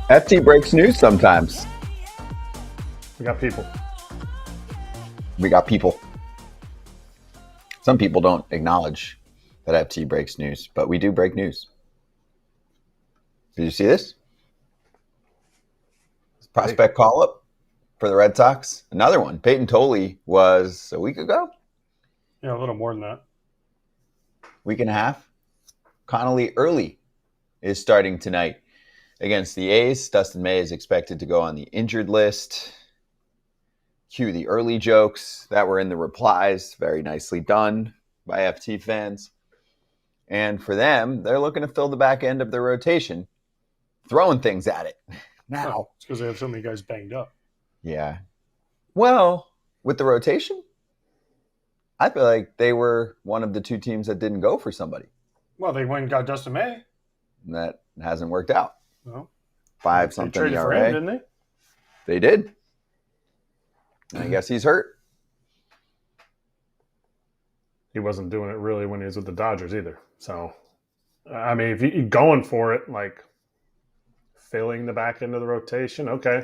FT breaks news sometimes. We got people. We got people. Some people don't acknowledge that FT breaks news, but we do break news. Did you see this? Prospect call-up for the Red Sox. Another one. Peyton Tolley was a week ago? Yeah, a little more than that. Week and a half. Connolly early is starting tonight against the A's. Dustin May is expected to go on the injured list. Cue the early jokes that were in the replies. Very nicely done by FT fans. And for them, they're looking to fill the back end of their rotation, throwing things at it. Now. Oh, it's because they have so many guys banged up. Yeah. Well, with the rotation, I feel like they were one of the two teams that didn't go for somebody. Well, they went and got Dustin May. And that hasn't worked out. No. 5-something They traded ERA. for him, didn't they? They did. And I guess he's hurt. He wasn't doing it really when he was with the Dodgers either. So, I mean, if you're going for it, like filling the back end of the rotation, okay.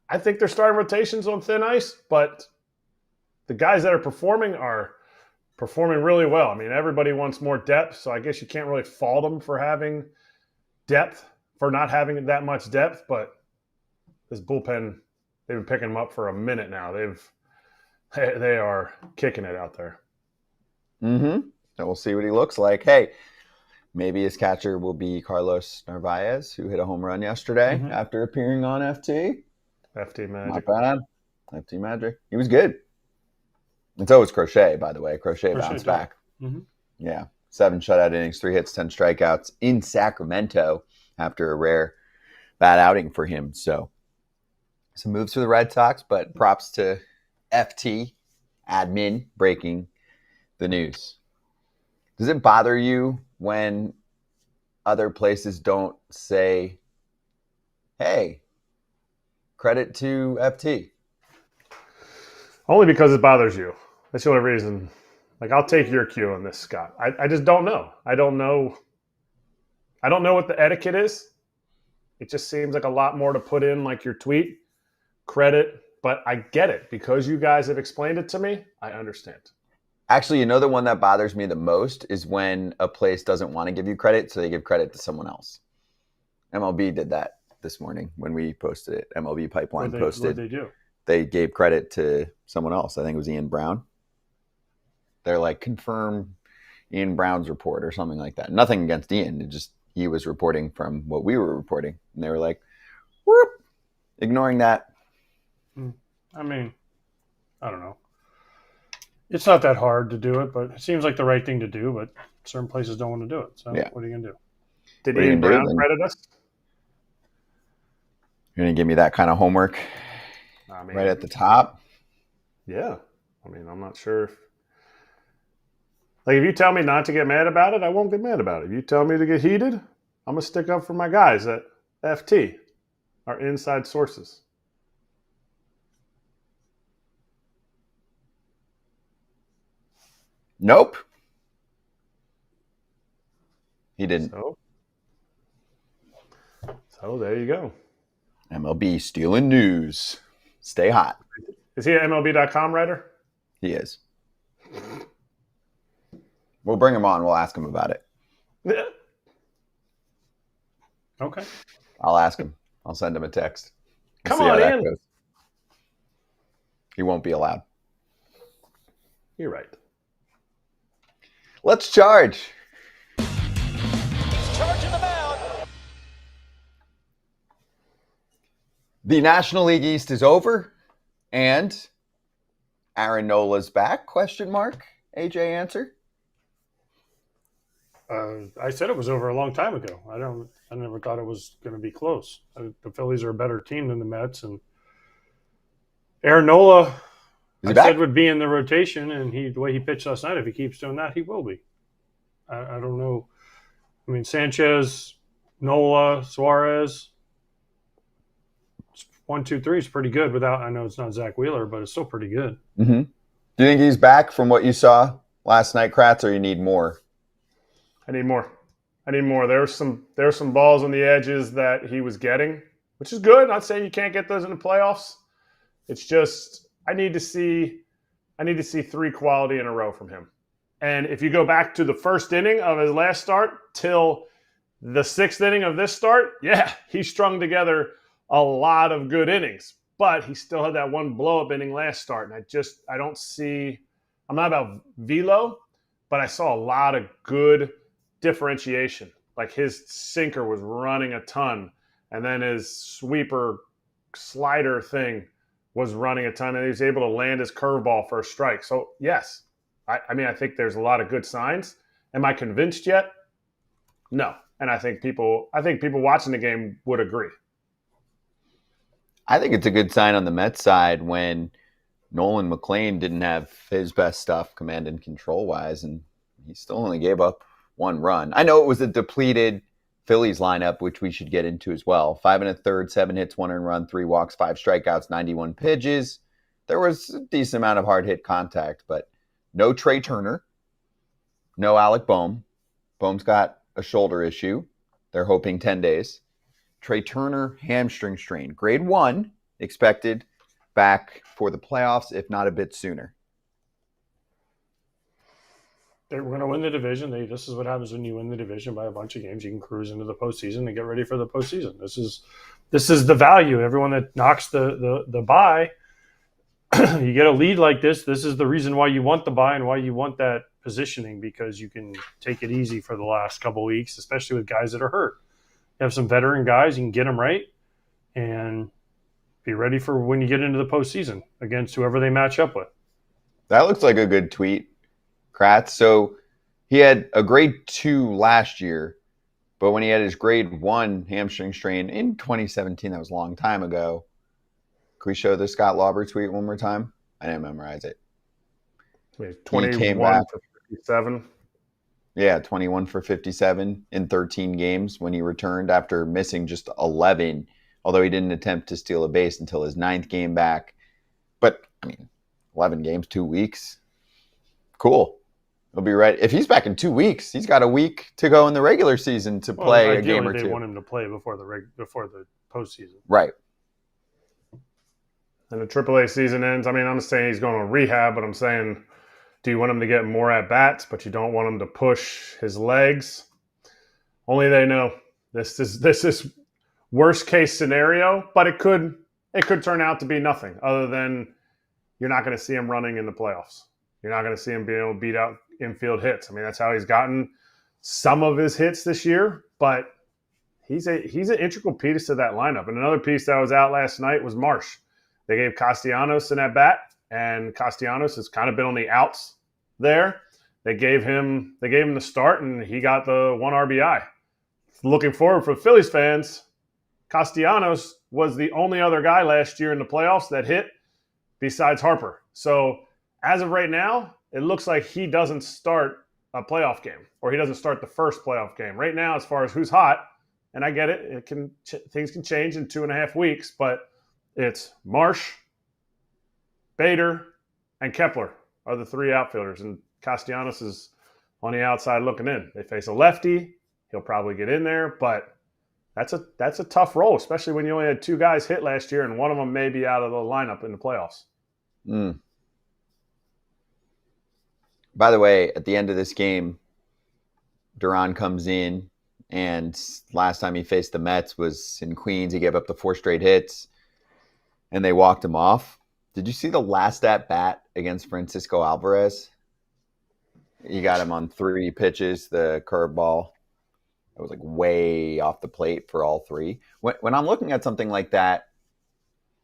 I think they're starting rotations on thin ice, but the guys that are performing really well. I mean, everybody wants more depth, so I guess you can't really fault them for having depth, for not having that much depth, but this bullpen, they've been picking them up for a minute now. They are kicking it out there. Mm-hmm. And we'll see what he looks like. Hey, maybe his catcher will be Carlos Narvaez, who hit a home run yesterday after appearing on FT. FT Magic. Not bad. FT Magic. He was good. And so was Crochet, by the way. Crochet bounced back. Mm-hmm. Yeah. 7 shutout innings, 3 hits, 10 strikeouts in Sacramento after a rare bad outing for him. So some moves for the Red Sox, but props to FT admin breaking the news. Does it bother you when other places don't say, hey, credit to FT? Only because it bothers you. That's the only reason. Like, I'll take your cue on this, Scott. I just don't know. I don't know what the etiquette is. It just seems like a lot more to put in, like your tweet, credit. But I get it. Because you guys have explained it to me, I understand. Actually, you know the one that bothers me the most is when a place doesn't want to give you credit, so they give credit to someone else. MLB did that this morning when we posted it. MLB Pipeline posted. What did they do? They gave credit to someone else. I think it was Ian Brown. They're like, confirm Ian Brown's report or something like that. Nothing against Ian. It just, he was reporting from what we were reporting. And they were like, whoop, ignoring that. I mean, I don't know. It's not that hard to do it, but it seems like the right thing to do, but certain places don't want to do it. So yeah. What are you going to do? Did Ian Brown credit us? You're going to give me that kind of homework right at the top? Yeah. I mean, I'm not sure if... Like, if you tell me not to get mad about it, I won't get mad about it. If you tell me to get heated, I'm going to stick up for my guys at FT, our inside sources. Nope. He didn't. So there you go. MLB stealing news. Stay hot. Is he an MLB.com writer? He is. We'll bring him on. We'll ask him about it. Yeah. Okay. I'll ask him. I'll send him a text. Come on, Ian. He won't be allowed. You're right. Let's charge. He's charging the mound. The National League East is over, and Aaron Nola's back? Question mark. AJ answer. I said it was over a long time ago. I never thought it was going to be close. The Phillies are a better team than the Mets, and Aaron Nola, said would be in the rotation, and the way he pitched last night, if he keeps doing that, he will be. I don't know. I mean, Sanchez, Nola, Suarez, 1, 2, 3 is pretty good. Without, I know it's not Zach Wheeler, but it's still pretty good. Mm-hmm. Do you think he's back from what you saw last night, Kratz, or you need more? I need more. I need more. There's some balls on the edges that he was getting, which is good. Not saying you can't get those in the playoffs. It's just I need to see 3 quality in a row from him. And if you go back to the first inning of his last start till the 6th inning of this start, yeah, he strung together a lot of good innings. But he still had that one blow-up inning last start. And I don't see – I'm not about velo, but I saw a lot of good differentiation. Like his sinker was running a ton, and then his sweeper slider thing was running a ton, and he was able to land his curveball for a strike. So, yes, I think there's a lot of good signs. Am I convinced yet? No. And I think people watching the game would agree. I think it's a good sign on the Mets side when Nolan McLean didn't have his best stuff command and control-wise, and he still only gave up 1 run. I know it was a depleted Phillies lineup, which we should get into as well. 5 1/3, 7 hits, 1 earned run, 3 walks, 5 strikeouts, 91 pitches. There was a decent amount of hard hit contact, but no Trey Turner, no Alec Bohm. Bohm's got a shoulder issue. They're hoping 10 days. Trey Turner, hamstring strain. Grade 1, expected back for the playoffs, if not a bit sooner. We're going to win the division. This is what happens when you win the division by a bunch of games. You can cruise into the postseason and get ready for the postseason. This is the value. Everyone that knocks the bye, you get a lead like this. This is the reason why you want the bye and why you want that positioning, because you can take it easy for the last couple of weeks, especially with guys that are hurt. You have some veteran guys, you can get them right and be ready for when you get into the postseason against whoever they match up with. That looks like a good tweet, Kratz. So he had a grade 2 last year, but when he had his grade 1 hamstring strain in 2017, that was a long time ago. Can we show the Scott Lauber tweet one more time? I didn't memorize it. 21 for 57. Yeah, 21 for 57 in 13 games when he returned after missing just 11, although he didn't attempt to steal a base until his 9th game back. But, 11 games, 2 weeks. Cool. He'll be right. If he's back in 2 weeks, he's got a week to go in the regular season to play a game or 2. They want him to play before the postseason. Right. And the AAA season ends. I'm not saying he's going to rehab, but I'm saying, do you want him to get more at-bats, but you don't want him to push his legs? Only they know. This is worst-case scenario, but it could turn out to be nothing other than you're not going to see him running in the playoffs. You're not going to see him being able to beat out infield hits. That's how he's gotten some of his hits this year, but he's an integral piece to that lineup. And another piece that was out last night was Marsh. They gave Castellanos an at-bat, and Castellanos has kind of been on the outs there. They gave him the start, and he got the 1 RBI. Looking forward for Phillies fans, Castellanos was the only other guy last year in the playoffs that hit besides Harper. So as of right now, it looks like he doesn't start a playoff game, or he doesn't start the first playoff game. Right now, as far as who's hot, and I get it, things can change in 2.5 weeks, but it's Marsh, Bader, and Kepler are the 3 outfielders, and Castellanos is on the outside looking in. They face a lefty. He'll probably get in there, but that's a tough role, especially when you only had 2 guys hit last year, and one of them may be out of the lineup in the playoffs. By the way, at the end of this game, Duran comes in, and last time he faced the Mets was in Queens. He gave up the 4 straight hits, and they walked him off. Did you see the last at-bat against Francisco Alvarez? He got him on 3 pitches, the curveball. It was like way off the plate for all 3. When I'm looking at something like that,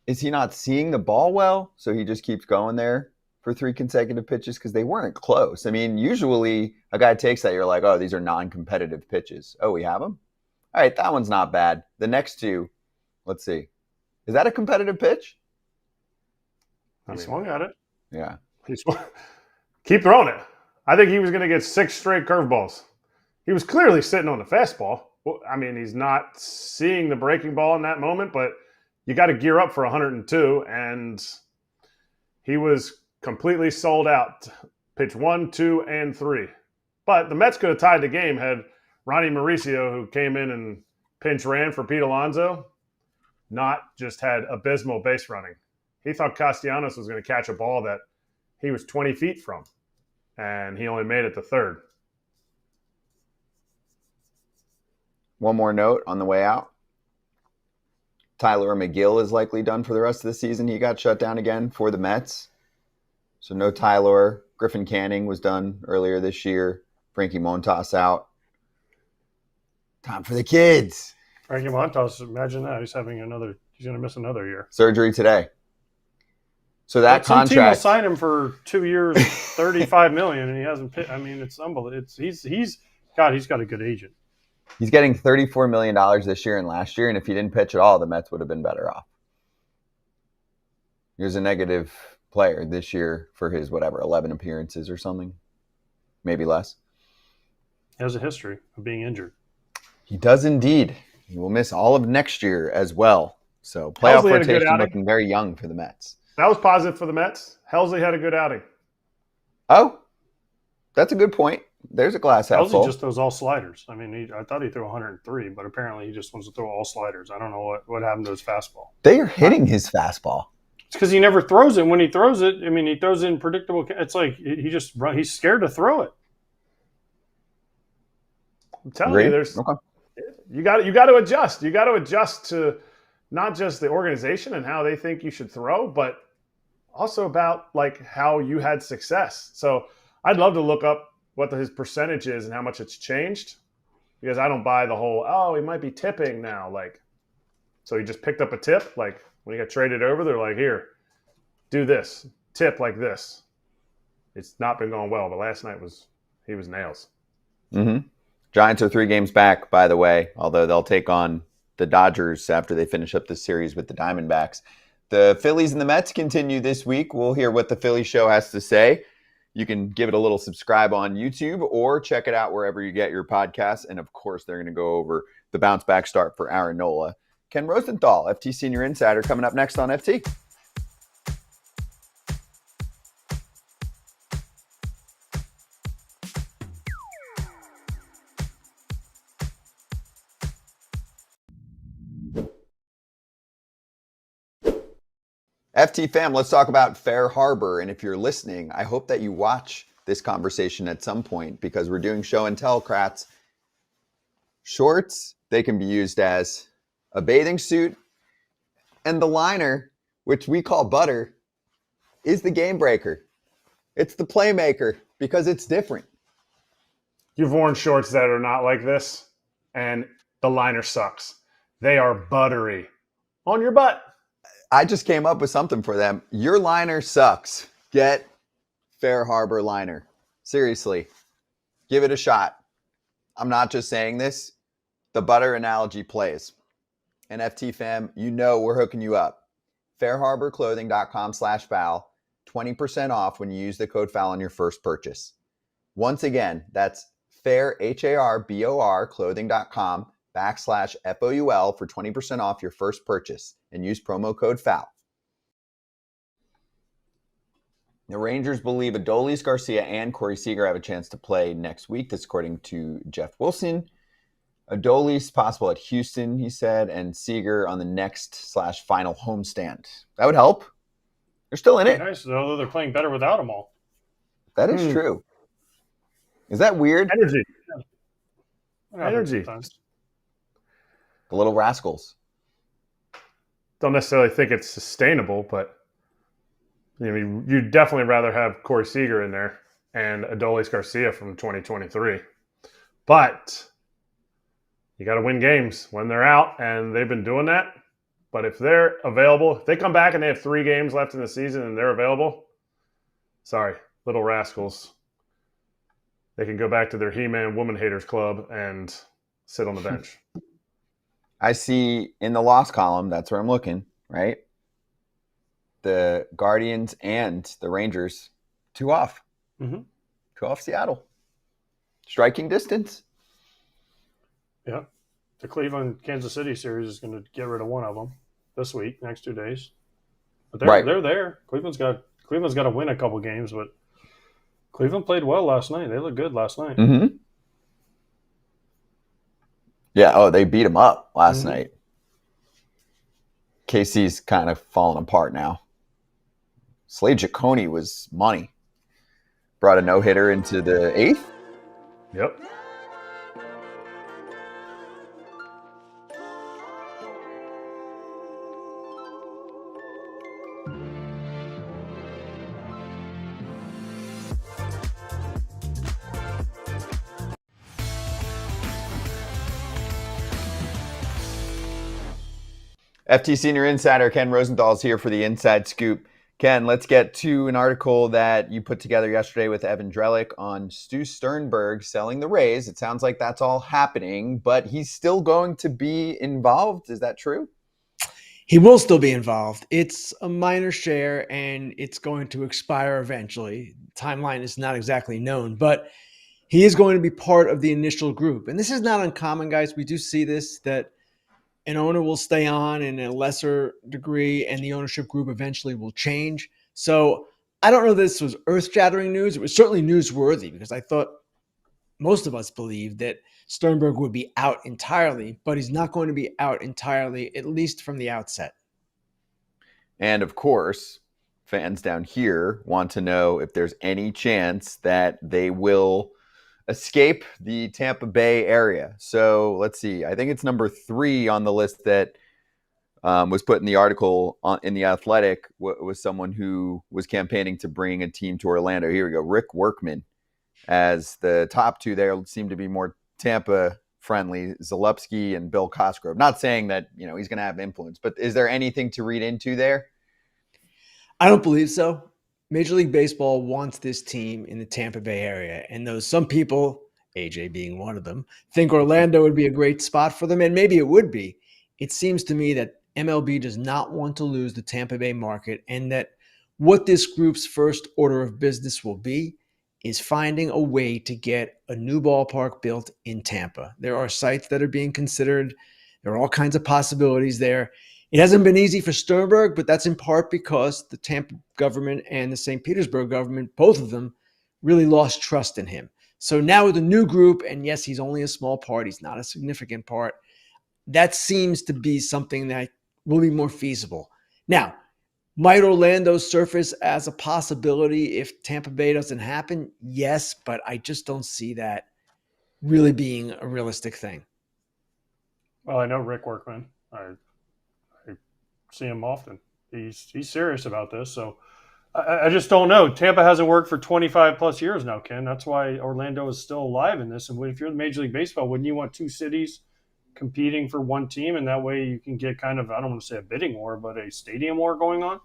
is he not seeing the ball well? So he just keeps going there for 3 consecutive pitches? Because they weren't close. Usually a guy takes that, you're like, oh, these are non-competitive pitches. Oh, we have them? All right, that one's not bad. The next 2, let's see. Is that a competitive pitch? He swung at it. Yeah. Keep throwing it. I think he was going to get 6 straight curveballs. He was clearly sitting on the fastball. He's not seeing the breaking ball in that moment, but you got to gear up for 102, and he was completely sold out. Pitch 1, 2, and 3. But the Mets could have tied the game had Ronnie Mauricio, who came in and pinch ran for Pete Alonso, not just had abysmal base running. He thought Castellanos was going to catch a ball that he was 20 feet from, and he only made it to third. One more note on the way out. Tyler McGill is likely done for the rest of the season. He got shut down again for the Mets. So no Tyler. Griffin Canning was done earlier this year. Frankie Montas out. Time for the kids. Frankie Montas, imagine that. He's going to miss another year. Surgery today. So that contract. Team will sign him for 2 years, $35 million, and he hasn't pitched. I mean, it's unbelievable. He's got a good agent. He's getting $34 million this year and last year, and if he didn't pitch at all, the Mets would have been better off. He was a negative player this year for his, 11 appearances or something. Maybe less. He has a history of being injured. He does indeed. He will miss all of next year as well. So playoff rotation looking very young for the Mets. That was positive for the Mets. Helsley had a good outing. Oh, that's a good point. There's a glass half full. Helsley just throws all sliders. I mean, I thought he threw 103, but apparently he just wants to throw all sliders. I don't know what happened to his fastball. They are hitting his fastball. It's because he never throws it. When he throws it, I mean, he throws it in predictable. It's like he's scared to throw it. I'm telling you, you got to adjust. You got to adjust to not just the organization and how they think you should throw, but also about like how you had success. So I'd love to look up what his percentage is and how much it's changed, because I don't buy the whole, he might be tipping now. Like, so he just picked up a tip. Like when he got traded over, they're like, here, do this, tip like this. It's not been going well, but last night he was nails. Mm-hmm. Giants are 3 games back, by the way, although they'll take on the Dodgers after they finish up this series with the Diamondbacks. The Phillies and the Mets continue this week. We'll hear what the Philly show has to say. You can give it a little subscribe on YouTube or check it out wherever you get your podcasts. And, of course, they're going to go over the bounce-back start for Aaron Nola. Ken Rosenthal, FT Senior Insider, coming up next on FT. FT fam, let's talk about Fair Harbor. And if you're listening, I hope that you watch this conversation at some point, because we're doing show and tell, Kratz. Shorts, they can be used as a bathing suit. And the liner, which we call butter, is the game breaker. It's the playmaker, because it's different. You've worn shorts that are not like this, and the liner sucks. They are buttery on your butt. I just came up with something for them. Your liner sucks. Get Fair Harbor liner. Seriously, give it a shot. I'm not just saying this. The butter analogy plays. And FT fam, you know we're hooking you up. fairharborclothing.com/foul. 20% off when you use the code foul on your first purchase. Once again, that's fairharborclothing.com/FOUL for 20% off your first purchase, and use promo code FOUL. The Rangers believe Adolis, Garcia, and Corey Seager have a chance to play next week. This according to Jeff Wilson. Adolis possible at Houston, he said, and Seager on the next/final homestand. That would help. They're still in it. Nice, although they're playing better without them all. That is true. Is that weird? Energy. The little rascals. Don't necessarily think it's sustainable, but you'd definitely rather have Corey Seager in there and Adolis Garcia from 2023. But you got to win games when they're out, and they've been doing that. But if they're available, if they come back and they have 3 games left in the season and they're available, sorry, little rascals. They can go back to their He-Man Woman Haters Club and sit on the bench. I see in the loss column, that's where I'm looking, right? The Guardians and the Rangers, 2 off. Mm-hmm. 2 off Seattle. Striking distance. Yeah. The Cleveland-Kansas City series is going to get rid of one of them this week, next 2 days. But they're there. Cleveland's got to win a couple games, but Cleveland played well last night. They looked good last night. Mm-hmm. Yeah. Oh, they beat him up last night. KC's kind of falling apart now. Slade Giacone was money. Brought a no-hitter into the 8th. Yep. FT Senior Insider Ken Rosenthal is here for the Inside Scoop. Ken, let's get to an article that you put together yesterday with Evan Drellick on Stu Sternberg selling the Rays. It sounds like that's all happening, but he's still going to be involved. Is that true? He will still be involved. It's a minor share, and it's going to expire eventually. Timeline is not exactly known, but he is going to be part of the initial group. And this is not uncommon, guys. We do see this, that an owner will stay on in a lesser degree, and the ownership group eventually will change. So I don't know if this was earth-shattering news. It was certainly newsworthy because I thought most of us believed that Sternberg would be out entirely, but he's not going to be out entirely, at least from the outset. And of course, fans down here want to know if there's any chance that they will escape the Tampa Bay area. So let's see. I think it's number 3 on the list that was put in the article in The Athletic was someone who was campaigning to bring a team to Orlando. Here we go. Rick Workman as the top 2 there seem to be more Tampa friendly, Zalupski and Bill Cosgrove. Not saying that, he's going to have influence, but is there anything to read into there? I don't believe so. Major League Baseball wants this team in the Tampa Bay area. And those some people, AJ being one of them, think Orlando would be a great spot for them. And maybe it would be. It seems to me that MLB does not want to lose the Tampa Bay market, and that what this group's first order of business will be is finding a way to get a new ballpark built in Tampa. There are sites that are being considered. There are all kinds of possibilities there. It hasn't been easy for Sternberg, but that's in part because the Tampa government and the St. Petersburg government, both of them, really lost trust in him. So now with a new group, and yes, he's only a small part, he's not a significant part, that seems to be something that will be more feasible. Now, might Orlando surface as a possibility if Tampa Bay doesn't happen? Yes, but I just don't see that really being a realistic thing. Well, I know Rick Workman. I see him often. He's serious about this. So I just don't know. Tampa hasn't worked for 25 plus years now, Ken. That's why Orlando is still alive in this. And if you're in Major League Baseball, wouldn't you want 2 cities competing for one team? And that way you can get kind of, I don't want to say a bidding war, but a stadium war going on?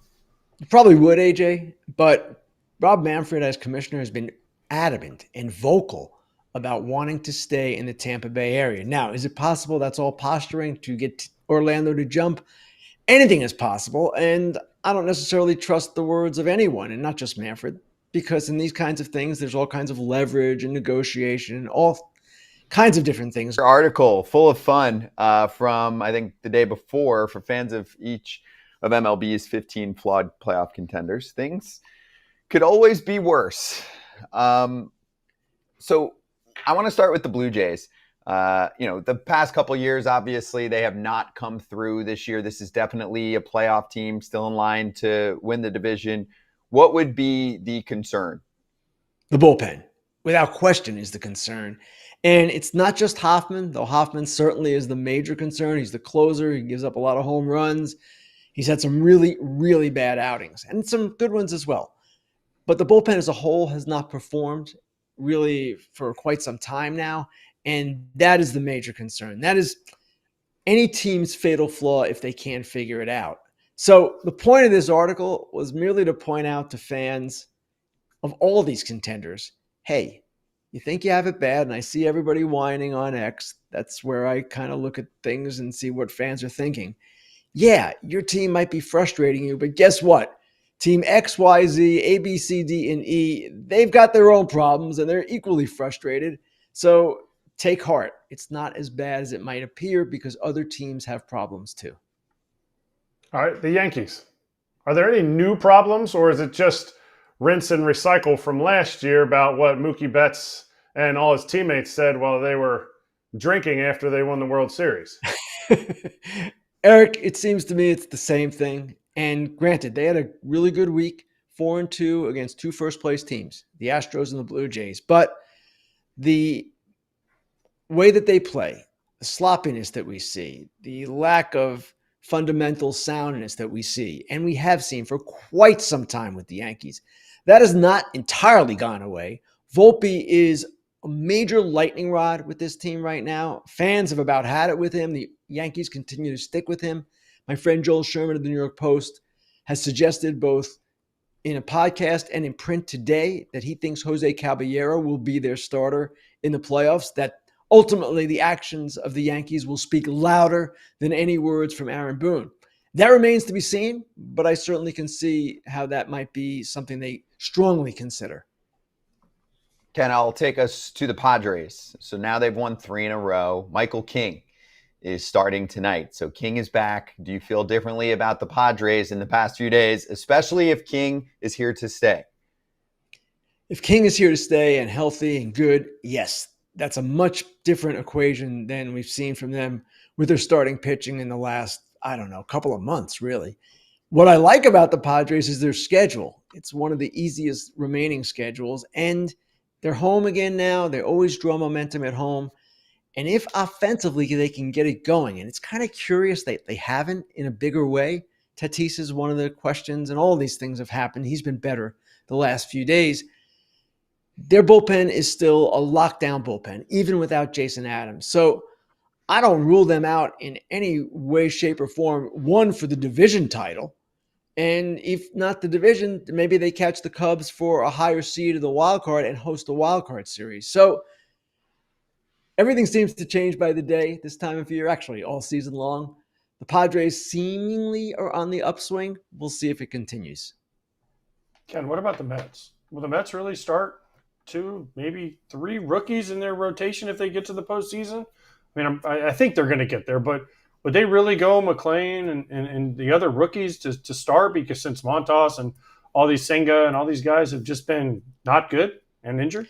You probably would, AJ. But Rob Manfred as commissioner has been adamant and vocal about wanting to stay in the Tampa Bay area. Now, is it possible that's all posturing to get Orlando to jump? Anything is possible, and I don't necessarily trust the words of anyone, and not just Manfred, because in these kinds of things, there's all kinds of leverage and negotiation and all kinds of different things. Your article full of fun from, I think, the day before for fans of each of MLB's 15 flawed playoff contenders. Things could always be worse. So I want to start with the Blue Jays. The past couple of years, obviously, they have not come through this year. This is definitely a playoff team still in line to win the division. What would be the concern? The bullpen, without question, is the concern. And it's not just Hoffman, though Hoffman certainly is the major concern. He's the closer. He gives up a lot of home runs. He's had some really, really bad outings and some good ones as well. But the bullpen as a whole has not performed really for quite some time now. And that is the major concern. That is any team's fatal flaw if they can't figure it out. So the point of this article was merely to point out to fans of all these contenders, hey, you think you have it bad, and I see everybody whining on X. That's where I kind of look at things and see what fans are thinking. Yeah, your team might be frustrating you, but guess what? Team X, Y, Z, A, B, C, D, and E, they've got their own problems, and they're equally frustrated. So take heart. It's not as bad as it might appear because other teams have problems too. All right, the Yankees. Are there any new problems, or is it just rinse and recycle from last year about what Mookie Betts and all his teammates said while they were drinking after they won the World Series. Erik, it seems to me it's the same thing. And granted, they had a really good week, 4-2 against 2 first-place teams, the Astros and the Blue Jays. But the way that they play, the sloppiness that we see, the lack of fundamental soundness that we see, and we have seen for quite some time with the Yankees, that has not entirely gone away. Volpe is a major lightning rod with this team right now. Fans have about had it with him. The Yankees continue to stick with him. My friend Joel Sherman of the New York Post has suggested both in a podcast and in print today that he thinks Jose Caballero will be their starter in the playoffs, that ultimately the actions of the Yankees will speak louder than any words from Aaron Boone. That remains to be seen, but I certainly can see how that might be something they strongly consider. Ken, I'll take us to the Padres. So now they've won 3 in a row. Michael King is starting tonight. So King is back. Do you feel differently about the Padres in the past few days, especially if King is here to stay? If King is here to stay and healthy and good, yes, that's a much different equation than we've seen from them with their starting pitching in the last, couple of months, really. What I like about the Padres is their schedule. It's one of the easiest remaining schedules, and they're home again now. They always draw momentum at home. And if offensively they can get it going, and it's kind of curious that they haven't in a bigger way. Tatis is one of the questions, and all these things have happened. He's been better the last few days. Their bullpen is still a lockdown bullpen, even without Jason Adams. So I don't rule them out in any way, shape, or form, one, for the division title. And if not the division, maybe they catch the Cubs for a higher seed of the wild card and host a wild card series. So everything seems to change by the day this time of year, actually all season long. The Padres seemingly are on the upswing. We'll see if it continues. Ken, what about the Mets? Will the Mets really start 2, maybe 3 rookies in their rotation if they get to the postseason? I mean, I think they're going to get there, but would they really go McLean and the other rookies to start? Because since Montas and all these Senga and all these guys have just been not good and injured?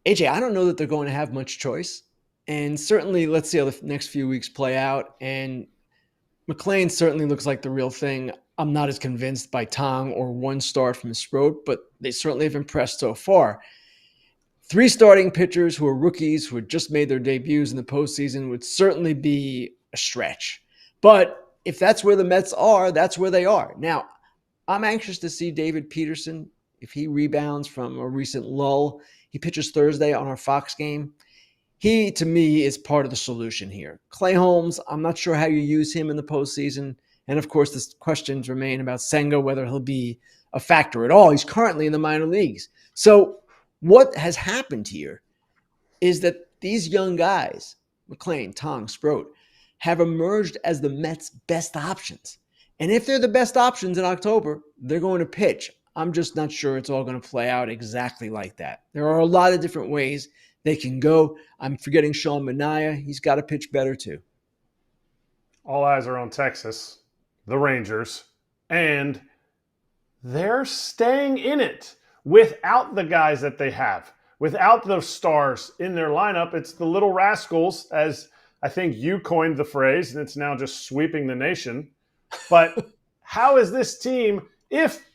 AJ, I don't know that they're going to have much choice. And certainly, let's see how the next few weeks play out. And McLean certainly looks like the real thing. I'm not as convinced by Tong or one start from Sproat, but they certainly have impressed so far. 3 starting pitchers who are rookies who had just made their debuts in the postseason would certainly be a stretch. But if that's where the Mets are, that's where they are. Now, I'm anxious to see David Peterson, if he rebounds from a recent lull. He pitches Thursday on our Fox game. He, to me, is part of the solution here. Clay Holmes, I'm not sure how you use him in the postseason. And, of course, the questions remain about Senga, whether he'll be a factor at all. He's currently in the minor leagues. So what has happened here is that these young guys, McLean, Tong, Sproat, have emerged as the Mets' best options. And if they're the best options in October, they're going to pitch. I'm just not sure it's all going to play out exactly like that. There are a lot of different ways they can go. I'm forgetting Sean Manaea. He's got to pitch better too. All eyes are on Texas, the Rangers, and they're staying in it without the guys that they have, without those stars in their lineup. It's the little rascals, as I think you coined the phrase, and it's now just sweeping the nation. But how is this team, if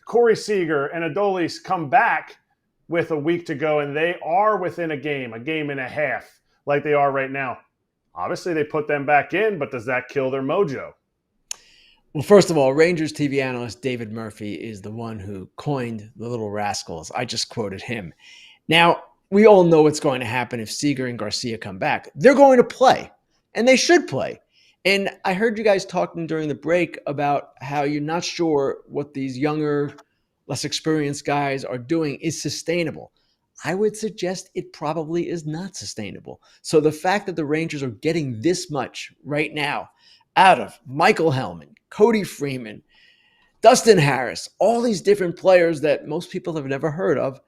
Corey Seager and Adolis come back with a week to go and they are within a game and a half like they are right now, obviously they put them back in, but does that kill their mojo? Well, first of all, Rangers TV analyst David Murphy is the one who coined the little rascals. I just quoted him. Now, we all know what's going to happen if Seager and Garcia come back. They're going to play, and they should play. And I heard you guys talking during the break about how you're not sure what these younger, less experienced guys are doing is sustainable. I would suggest it probably is not sustainable. So the fact that the Rangers are getting this much right now out of Michael Hellman, Cody Freeman, Dustin Harris, all these different players that most people have never heard of,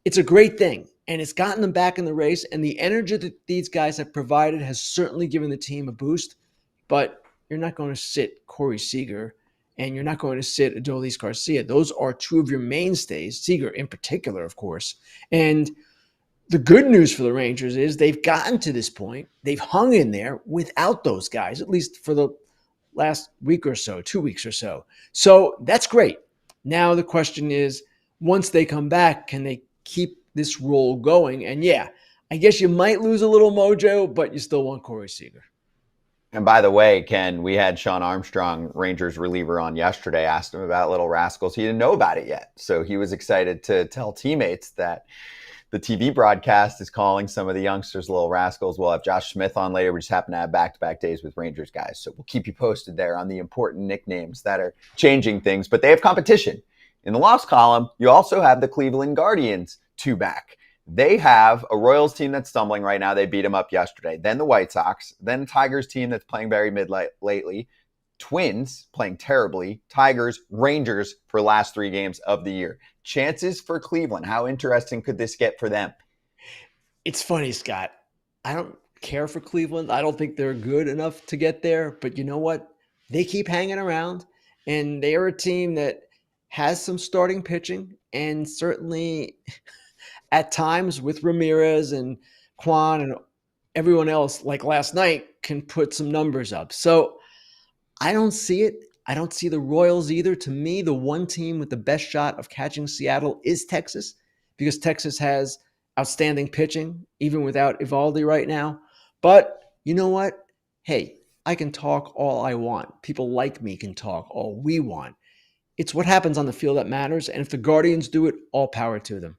it's a great thing. And it's gotten them back in the race. And the energy that these guys have provided has certainly given the team a boost. But you're not going to sit Corey Seager and you're not going to sit Adolis Garcia. Those are 2 of your mainstays, Seager in particular, of course. And The good news for the Rangers is they've gotten to this point. They've hung in there without those guys, at least for the last week or so, 2 weeks or so. So that's great. Now the question is, once they come back, can they keep this roll going? And yeah, I guess you might lose a little mojo, but you still want Corey Seager. And by the way, Ken, we had Sean Armstrong, Rangers reliever, on yesterday, asked him about Little Rascals. He didn't know about it yet. So he was excited to tell teammates that the TV broadcast is calling some of the youngsters Little Rascals. We'll have Josh Smith on later. We just happen to have back-to-back days with Rangers guys. So we'll keep you posted there on the important nicknames that are changing things. But they have competition. In the loss column, you also have the Cleveland Guardians, 2 back. They have a Royals team that's stumbling right now. They beat them up yesterday. Then the White Sox. Then Tigers team that's playing very mid lately. Twins playing terribly. Tigers, Rangers for the last 3 games of the year. Chances for Cleveland. How interesting could this get for them? It's funny, Scott. I don't care for Cleveland. I don't think they're good enough to get there. But you know what? They keep hanging around. And they are a team that has some starting pitching. And certainly at times with Ramirez and Kwan and everyone else, like last night, can put some numbers up. So I don't see it. I don't see the Royals either. To me, the one team with the best shot of catching Seattle is Texas, because Texas has outstanding pitching, even without Evaldi right now. But you know what? Hey, I can talk all I want. People like me can talk all we want. It's what happens on the field that matters. And if the Guardians do it, all power to them.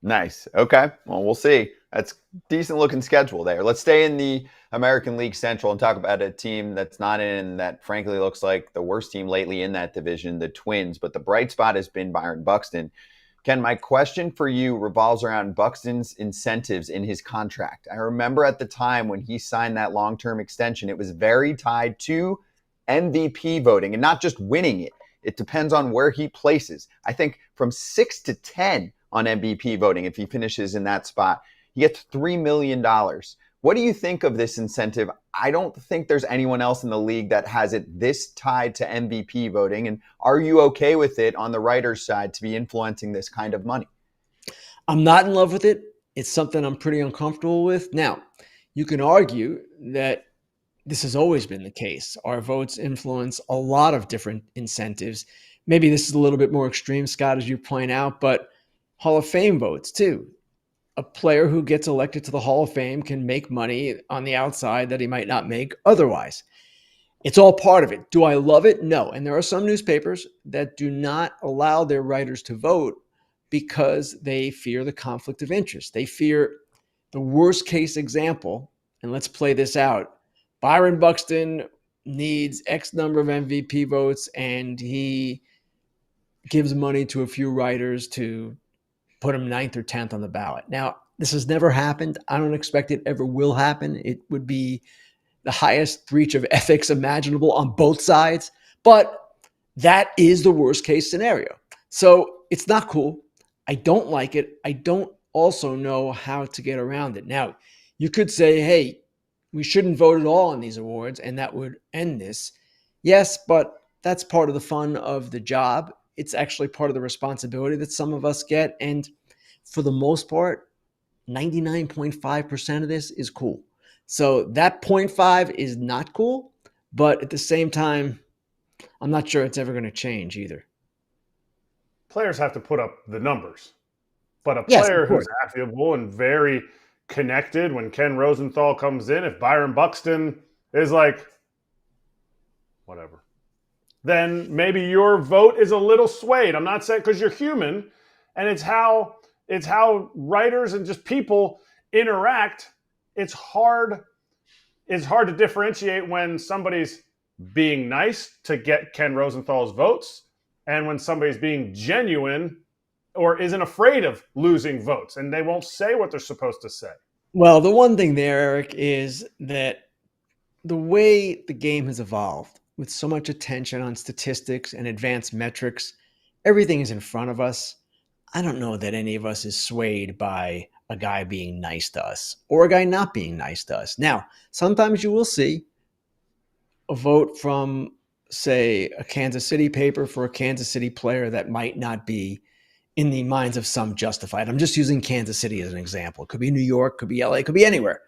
Nice. Okay. Well, we'll see. That's decent looking schedule there. Let's stay in the American League Central and talk about a team that's not in, that frankly looks like the worst team lately in that division, the Twins. But the bright spot has been Byron Buxton. Ken, my question for you revolves around Buxton's incentives in his contract. I remember at the time when he signed that long-term extension, it was very tied to MVP voting, and not just winning it. It depends on where he places. I think from 6 to 10 on MVP voting, if he finishes in that spot, he gets $3 million. What do you think of this incentive? I don't think there's anyone else in the league that has it this tied to MVP voting. And are you okay with it on the writer's side to be influencing this kind of money? I'm not in love with it. It's something I'm pretty uncomfortable with. Now, you can argue that this has always been the case. Our votes influence a lot of different incentives. Maybe this is a little bit more extreme, Scott, as you point out, but Hall of Fame votes too. A player who gets elected to the Hall of Fame can make money on the outside that he might not make otherwise. It's all part of it. Do I love it? No. And there are some newspapers that do not allow their writers to vote because they fear the conflict of interest. They fear the worst case example. And let's play this out. Byron Buxton needs X number of MVP votes, and he gives money to a few writers to put him 9th or 10th on the ballot. Now, this has never happened. I don't expect it ever will happen. It would be the highest breach of ethics imaginable on both sides, but that is the worst case scenario. So it's not cool. I don't like it. I don't also know how to get around it. Now, you could say, hey, we shouldn't vote at all on these awards, and that would end this. Yes, but that's part of the fun of the job. It's actually part of the responsibility that some of us get. And for the most part, 99.5% of this is cool. So that 0.5 is not cool, but at the same time, I'm not sure it's ever going to change either. Players have to put up the numbers. But a player who's affable and very connected, when Ken Rosenthal comes in, if Byron Buxton is like, whatever, then maybe your vote is a little swayed. I'm not saying, because you're human, and it's how writers and just people interact. It's hard to differentiate when somebody's being nice to get Ken Rosenthal's votes and when somebody's being genuine or isn't afraid of losing votes, and they won't say what they're supposed to say. Well, the one thing there, Eric, is that the way the game has evolved, with so much attention on statistics and advanced metrics, everything is in front of us. I don't know that any of us is swayed by a guy being nice to us or a guy not being nice to us. Now, sometimes you will see a vote from, say, a Kansas City paper for a Kansas City player that might not be in the minds of some justified. I'm just using Kansas City as an example. It could be New York, could be LA, could be anywhere.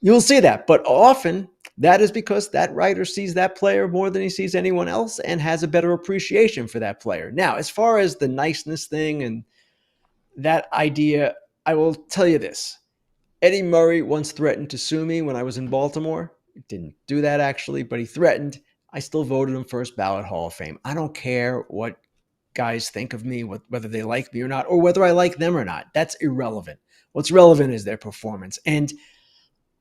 You'll see that. But often that is because that writer sees that player more than he sees anyone else and has a better appreciation for that player. Now, as far as the niceness thing and that idea, I will tell you this. Eddie Murray once threatened to sue me when I was in Baltimore. He didn't do that actually, but he threatened. I still voted him first ballot Hall of Fame. I don't care what guys think of me, whether they like me or not, or whether I like them or not. That's irrelevant. What's relevant is their performance. And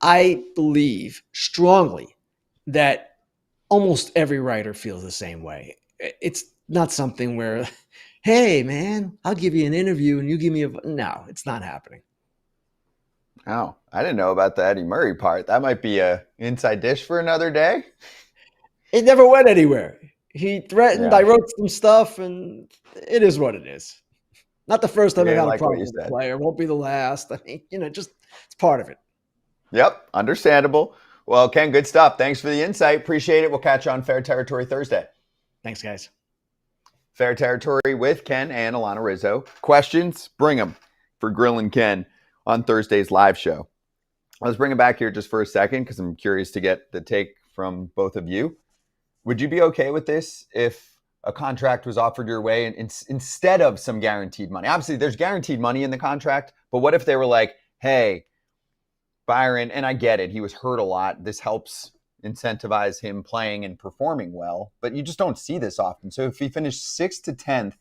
I believe strongly that almost every writer feels the same way. It's not something where, hey, man, I'll give you an interview and you give me a... No, it's not happening. Oh, I didn't know about the Eddie Murray part. That might be a inside dish for another day. It never went anywhere. He threatened. I wrote some stuff, and it is what it is. Not the first time I had a problem with a player. It won't be the last. I mean, just it's part of it. Yep, understandable. Well, Ken, good stuff. Thanks for the insight. Appreciate it. We'll catch you on Fair Territory Thursday. Thanks, guys. Fair Territory with Ken and Alana Rizzo. Questions? Bring them for Grill and Ken on Thursday's live show. Let's bring it back here just for a second because I'm curious to get the take from both of you. Would you be okay with this if a contract was offered your way and instead of some guaranteed money? Obviously, there's guaranteed money in the contract, but what if they were like, hey, Byron, and I get it, he was hurt a lot. This helps incentivize him playing and performing well, but you just don't see this often. So if he finished 6th to 10th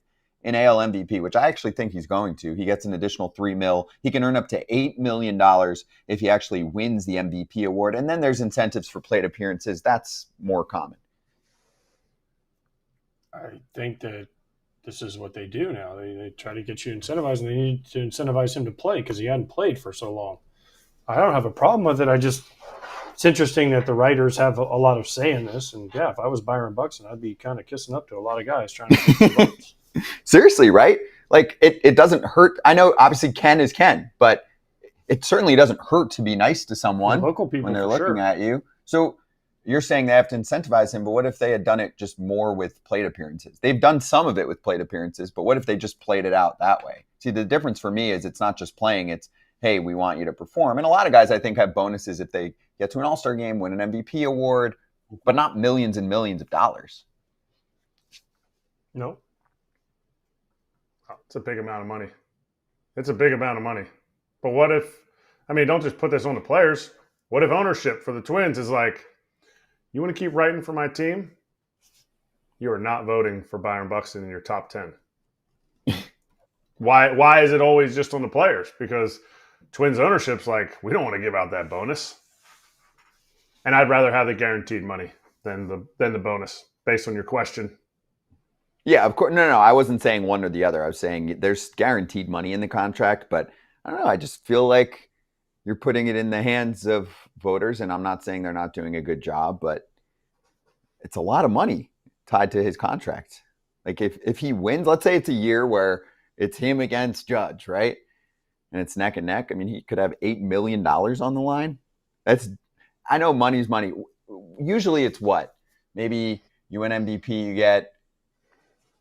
in AL MVP, which I actually think he's going to, he gets an additional $3 million. He can earn up to $8 million if he actually wins the MVP award. And then there's incentives for plate appearances. That's more common. I think that this is what they do now. They try to get you incentivized, and they need to incentivize him to play because he hadn't played for so long. I don't have a problem with it. It's interesting that the writers have a lot of say in this. And yeah, if I was Byron Buxton, I'd be kind of kissing up to a lot of guys trying to get the votes. Seriously, right? Like it doesn't hurt. I know obviously Ken is Ken, but it certainly doesn't hurt to be nice to someone local people when they're looking at you. So you're saying they have to incentivize him, but what if they had done it just more with plate appearances? They've done some of it with plate appearances, but what if they just played it out that way? See, the difference for me is it's not just playing, it's, hey, we want you to perform. And a lot of guys, I think, have bonuses if they get to an All-Star game, win an MVP award, but not millions and millions of dollars. No. It's a big amount of money. It's a big amount of money. But what if, don't just put this on the players. What if ownership for the Twins is like, you want to keep writing for my team? You are not voting for Byron Buxton in your top 10. Why is it always just on the players? Because Twins ownership's like, we don't want to give out that bonus. And I'd rather have the guaranteed money than the bonus, based on your question. Yeah, of course. No, I wasn't saying one or the other. I was saying there's guaranteed money in the contract, but I don't know. I just feel like you're putting it in the hands of voters, and I'm not saying they're not doing a good job, but it's a lot of money tied to his contract. Like if he wins, let's say it's a year where it's him against Judge, right? And it's neck and neck. He could have $8 million on the line. I know money's money. Usually it's what? Maybe you win MVP, you get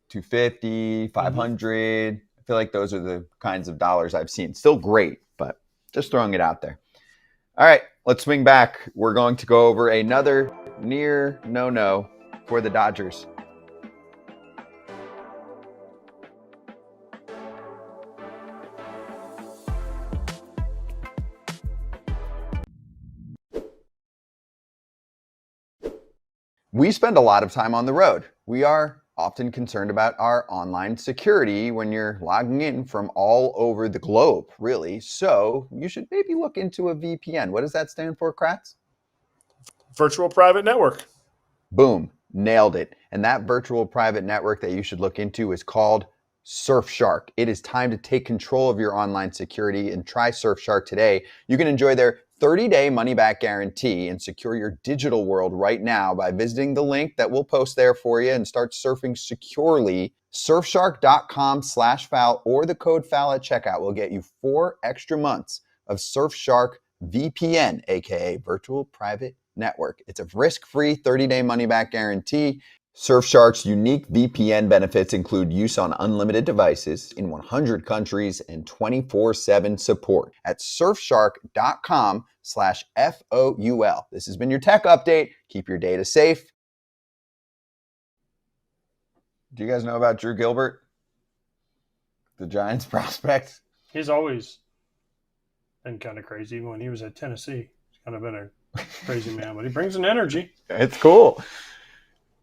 250, 500. I feel like those are the kinds of dollars I've seen. Still great, but just throwing it out there. All right, let's swing back. We're going to go over another near no-no for the Dodgers. We spend a lot of time on the road. We are often concerned about our online security when you're logging in from all over the globe, really. So you should maybe look into a VPN. What does that stand for, Kratz? Virtual private network. Boom, nailed it. And that virtual private network that you should look into is called Surfshark. It is time to take control of your online security and try Surfshark today. You can enjoy their 30-day money-back guarantee and secure your digital world right now by visiting the link that we'll post there for you and start surfing securely. Surfshark.com/foul or the code FOUL at checkout will get you 4 extra months of Surfshark VPN, aka Virtual Private Network. It's a risk-free 30-day money-back guarantee. Surfshark's unique VPN benefits include use on unlimited devices in 100 countries and 24/7 support at surfshark.com/FOUL. This has been your tech update. Keep your data safe. Do you guys know about Drew Gilbert, the Giants prospect? He's always been kind of crazy. Even when he was at Tennessee, he's kind of been a crazy man, but he brings an energy. It's cool.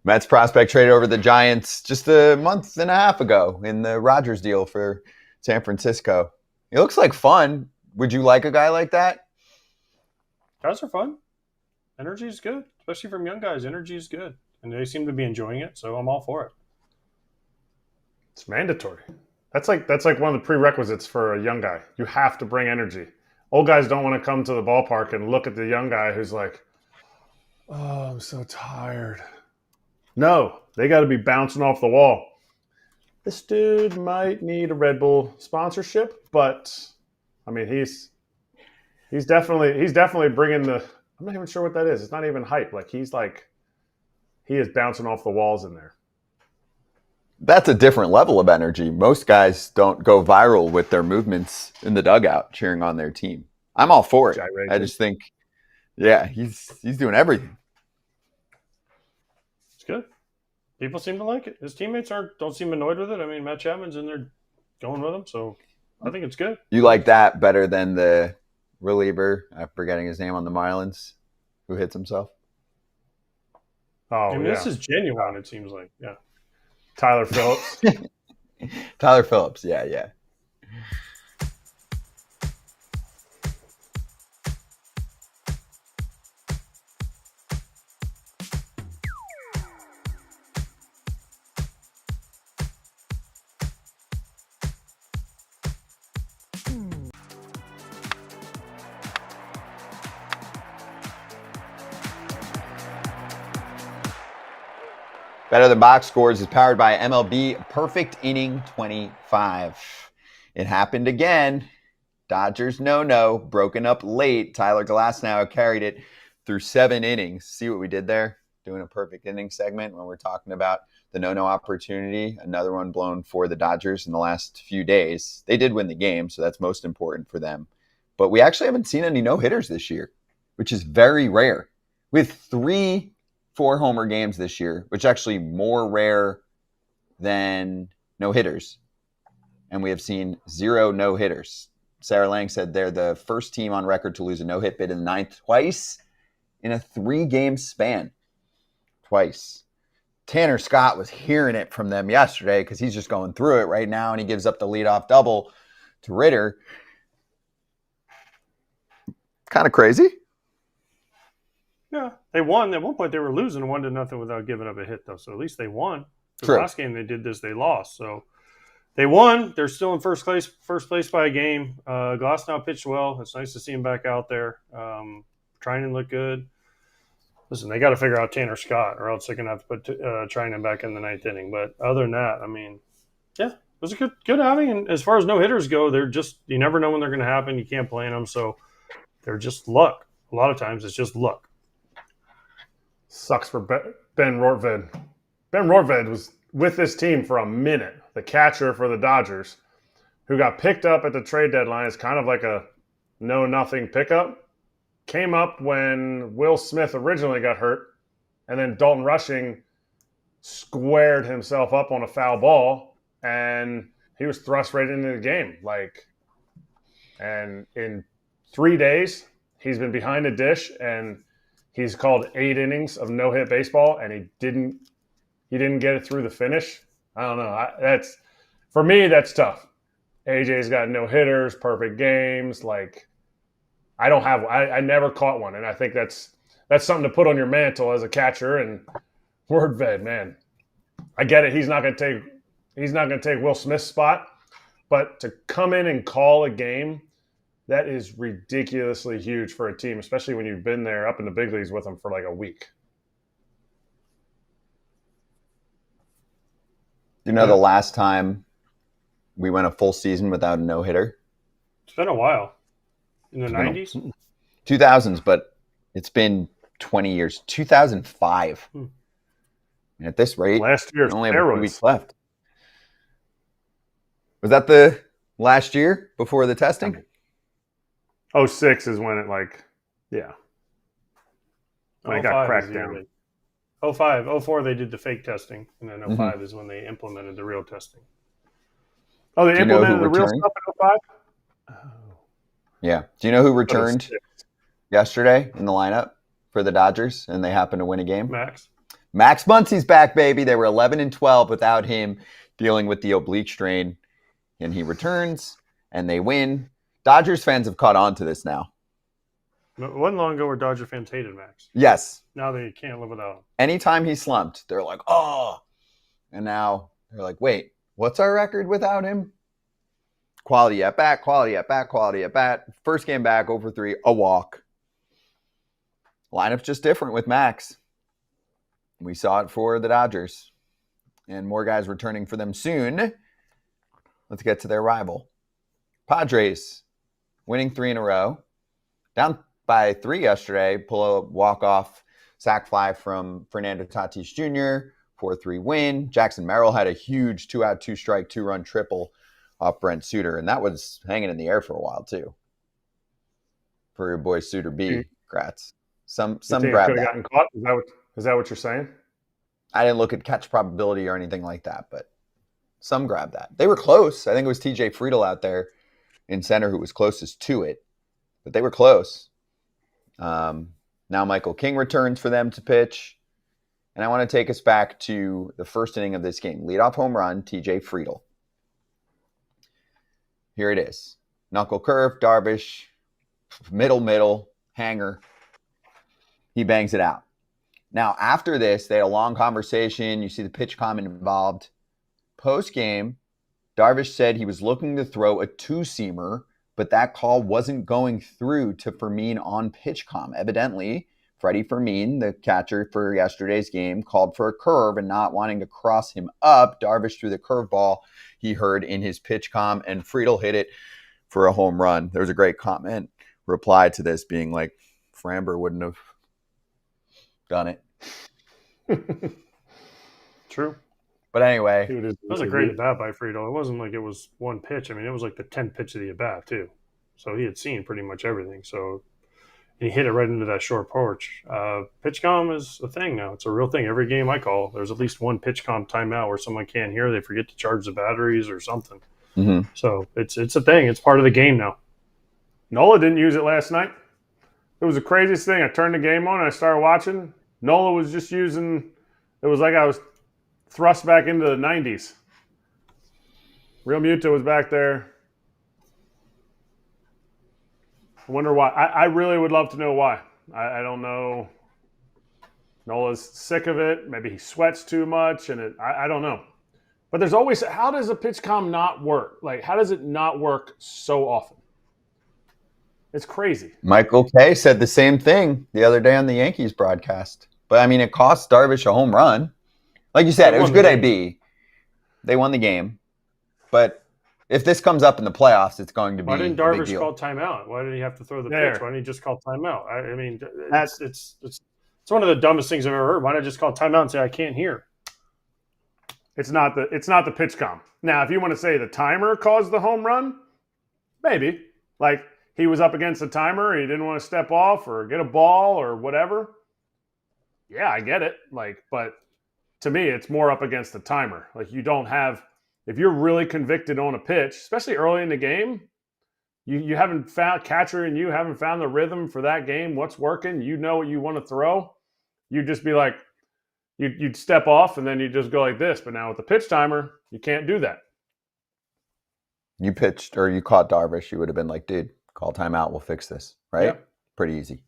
Mets prospect traded over the Giants just a month and a half ago in the Rodgers deal for San Francisco. He looks like fun. Would you like a guy like that? Guys are fun. Energy is good, especially from young guys. Energy is good, and they seem to be enjoying it, so I'm all for it. It's mandatory. That's like one of the prerequisites for a young guy. You have to bring energy. Old guys don't want to come to the ballpark and look at the young guy who's like, oh, I'm so tired. No, they got to be bouncing off the wall. This dude might need a Red Bull sponsorship, but I mean, he's definitely bringing the. I'm not even sure what that is. It's not even hype. He is bouncing off the walls in there. That's a different level of energy. Most guys don't go viral with their movements in the dugout cheering on their team. I'm all for it. Gyrating. I just think, yeah, he's doing everything. It's good. People seem to like it. His teammates don't seem annoyed with it. I mean, Matt Chapman's in there going with him, so I think it's good. You like that better than the reliever, I'm forgetting his name, on the Marlins, who hits himself? Oh, I mean, this is genuine, it seems like. Yeah. Tyler Phillips. Tyler Phillips, yeah. Better Than Box Scores is powered by MLB Perfect Inning 25. It happened again. Dodgers no, broken up late. Tyler Glasnow carried it through 7 innings. See what we did there? Doing a perfect inning segment when we're talking about the no opportunity. Another one blown for the Dodgers in the last few days. They did win the game, so that's most important for them. But we actually haven't seen any no-hitters this year, which is very rare. With 3 4-homer games this year, which is actually more rare than no-hitters. And we have seen 0 no-hitters. Sarah Lang said they're the first team on record to lose a no-hit bid in the 9th twice in a 3-game span. Twice. Tanner Scott was hearing it from them yesterday because he's just going through it right now, and he gives up the leadoff double to Ritter. Kind of crazy. Yeah, they won. At one point, they were losing 1-0 without giving up a hit, though. So at least they won. The True. last game they did this, they lost. So they won. They're still in first place by a game. Glasnow pitched well. It's nice to see him back out there. Trying to look good. Listen, they got to figure out Tanner Scott, or else they're going to have to put Trinan back in the 9th inning. But other than that, I mean, yeah, it was a good outing. And as far as no hitters go, they're just, you never know when they're going to happen. You can't plan them, so they're just luck. A lot of times, it's just luck. Sucks for Ben Rortvedt. Ben Rortvedt was with this team for a minute, the catcher for the Dodgers, who got picked up at the trade deadline as kind of like a no-nothing pickup. Came up when Will Smith originally got hurt, and then Dalton Rushing squared himself up on a foul ball, and he was thrust right into the game. And in 3 days, he's been behind the dish, and he's called 8 innings of no-hit baseball, and he didn't get it through the finish. I don't know. For me, that's tough. AJ's got no hitters, perfect games. I never caught one, and I think that's something to put on your mantle as a catcher. And Rortvedt, man, I get it. He's not going to take Will Smith's spot, but to come in and call a game, that is ridiculously huge for a team, especially when you've been there up in the big leagues with them for like a week. You know, the last time we went a full season without a no-hitter? It's been a while. In the 90s? 2000s, but it's been 20 years. 2005. And at this rate, last year, only have a few weeks left. Was that the last year before the testing? 06 is when it when it got cracked down. 05, 04 they did the fake testing, and then 05 is when they implemented the real testing. Oh, they implemented the real stuff in 05? Oh. Yeah. Do you know who returned yesterday in the lineup for the Dodgers, and they happened to win a game? Max Muncy's back, baby. They were 11-12 without him dealing with the oblique strain, and he returns, and they win. Dodgers fans have caught on to this now. It wasn't long ago where Dodger fans hated Max. Yes. Now they can't live without him. Anytime he slumped, they're like, oh. And now they're like, wait, what's our record without him? Quality at bat, quality at bat, quality at bat. First game back, over 3, a walk. Lineup's just different with Max. We saw it for the Dodgers. And more guys returning for them soon. Let's get to their rival. Padres winning 3 in a row. Down by 3 yesterday. Pull a walk-off sac fly from Fernando Tatis Jr. 4-3 win. Jackson Merrill had a huge 2-out, 2-strike, 2-run triple off Brent Suter. And that was hanging in the air for a while, too. For your boy Suter B, Kratz. Some grab that. Gotten caught? Is that what you're saying? I didn't look at catch probability or anything like that, but some grab that. They were close. I think it was TJ Friedl out there in center who was closest to it. But they were close. Now Michael King returns for them to pitch. And I want to take us back to the first inning of this game. Leadoff home run, TJ Friedl. Here it is. Knuckle curve, Darvish, middle, hanger. He bangs it out. Now, after this, they had a long conversation. You see the pitchcom involved. Post-game, Darvish said he was looking to throw a 2-seamer, but that call wasn't going through to Fermin on pitchcom. Evidently, Freddie Fermin, the catcher for yesterday's game, called for a curve and not wanting to cross him up. Darvish threw the curveball he heard in his pitchcom, and Friedl hit it for a home run. There was a great comment reply to this being like, Framber wouldn't have done it. True. But anyway. It was a great at-bat by Friedl. It wasn't like it was one pitch. I mean, it was like the 10th pitch of the at-bat, too. So he had seen pretty much everything. So he hit it right into that short porch. Pitchcom is a thing now. It's a real thing. Every game I call, there's at least one pitchcom timeout where someone can't hear. They forget to charge the batteries or something. Mm-hmm. So it's a thing. It's part of the game now. Nola didn't use it last night. It was the craziest thing. I turned the game on and I started watching. Nola was just using – it was like I was thrust back into the 90s. Real Muto was back there. I wonder why. I really would love to know why. I don't know. Nola's sick of it. Maybe he sweats too much, and I don't know. But there's always – how does a pitchcom not work? Like, how does it not work so often? It's crazy. Michael Kay said the same thing the other day on the Yankees broadcast. But, I mean, it cost Darvish a home run. Like you said, it was good AB. They won the game. But if this comes up in the playoffs, it's going to be Why didn't Darvish call timeout? Why did he have to throw the pitch? Why didn't he just call timeout? I mean, it's one of the dumbest things I've ever heard. Why not just call timeout and say, I can't hear? It's not the pitchcom. Now, if you want to say the timer caused the home run, maybe. Like, he was up against the timer, he didn't want to step off or get a ball or whatever. Yeah, I get it. Like, but to me, it's more up against the timer. Like, you don't have, if you're really convicted on a pitch, especially early in the game, you haven't found, catcher and you haven't found the rhythm for that game, what's working, you know what you want to throw. You'd just be like, you'd step off and then you just go like this. But now with the pitch timer, you can't do that. You pitched or you caught Darvish, you would have been like, dude, call timeout, we'll fix this, right? Yeah. Pretty easy.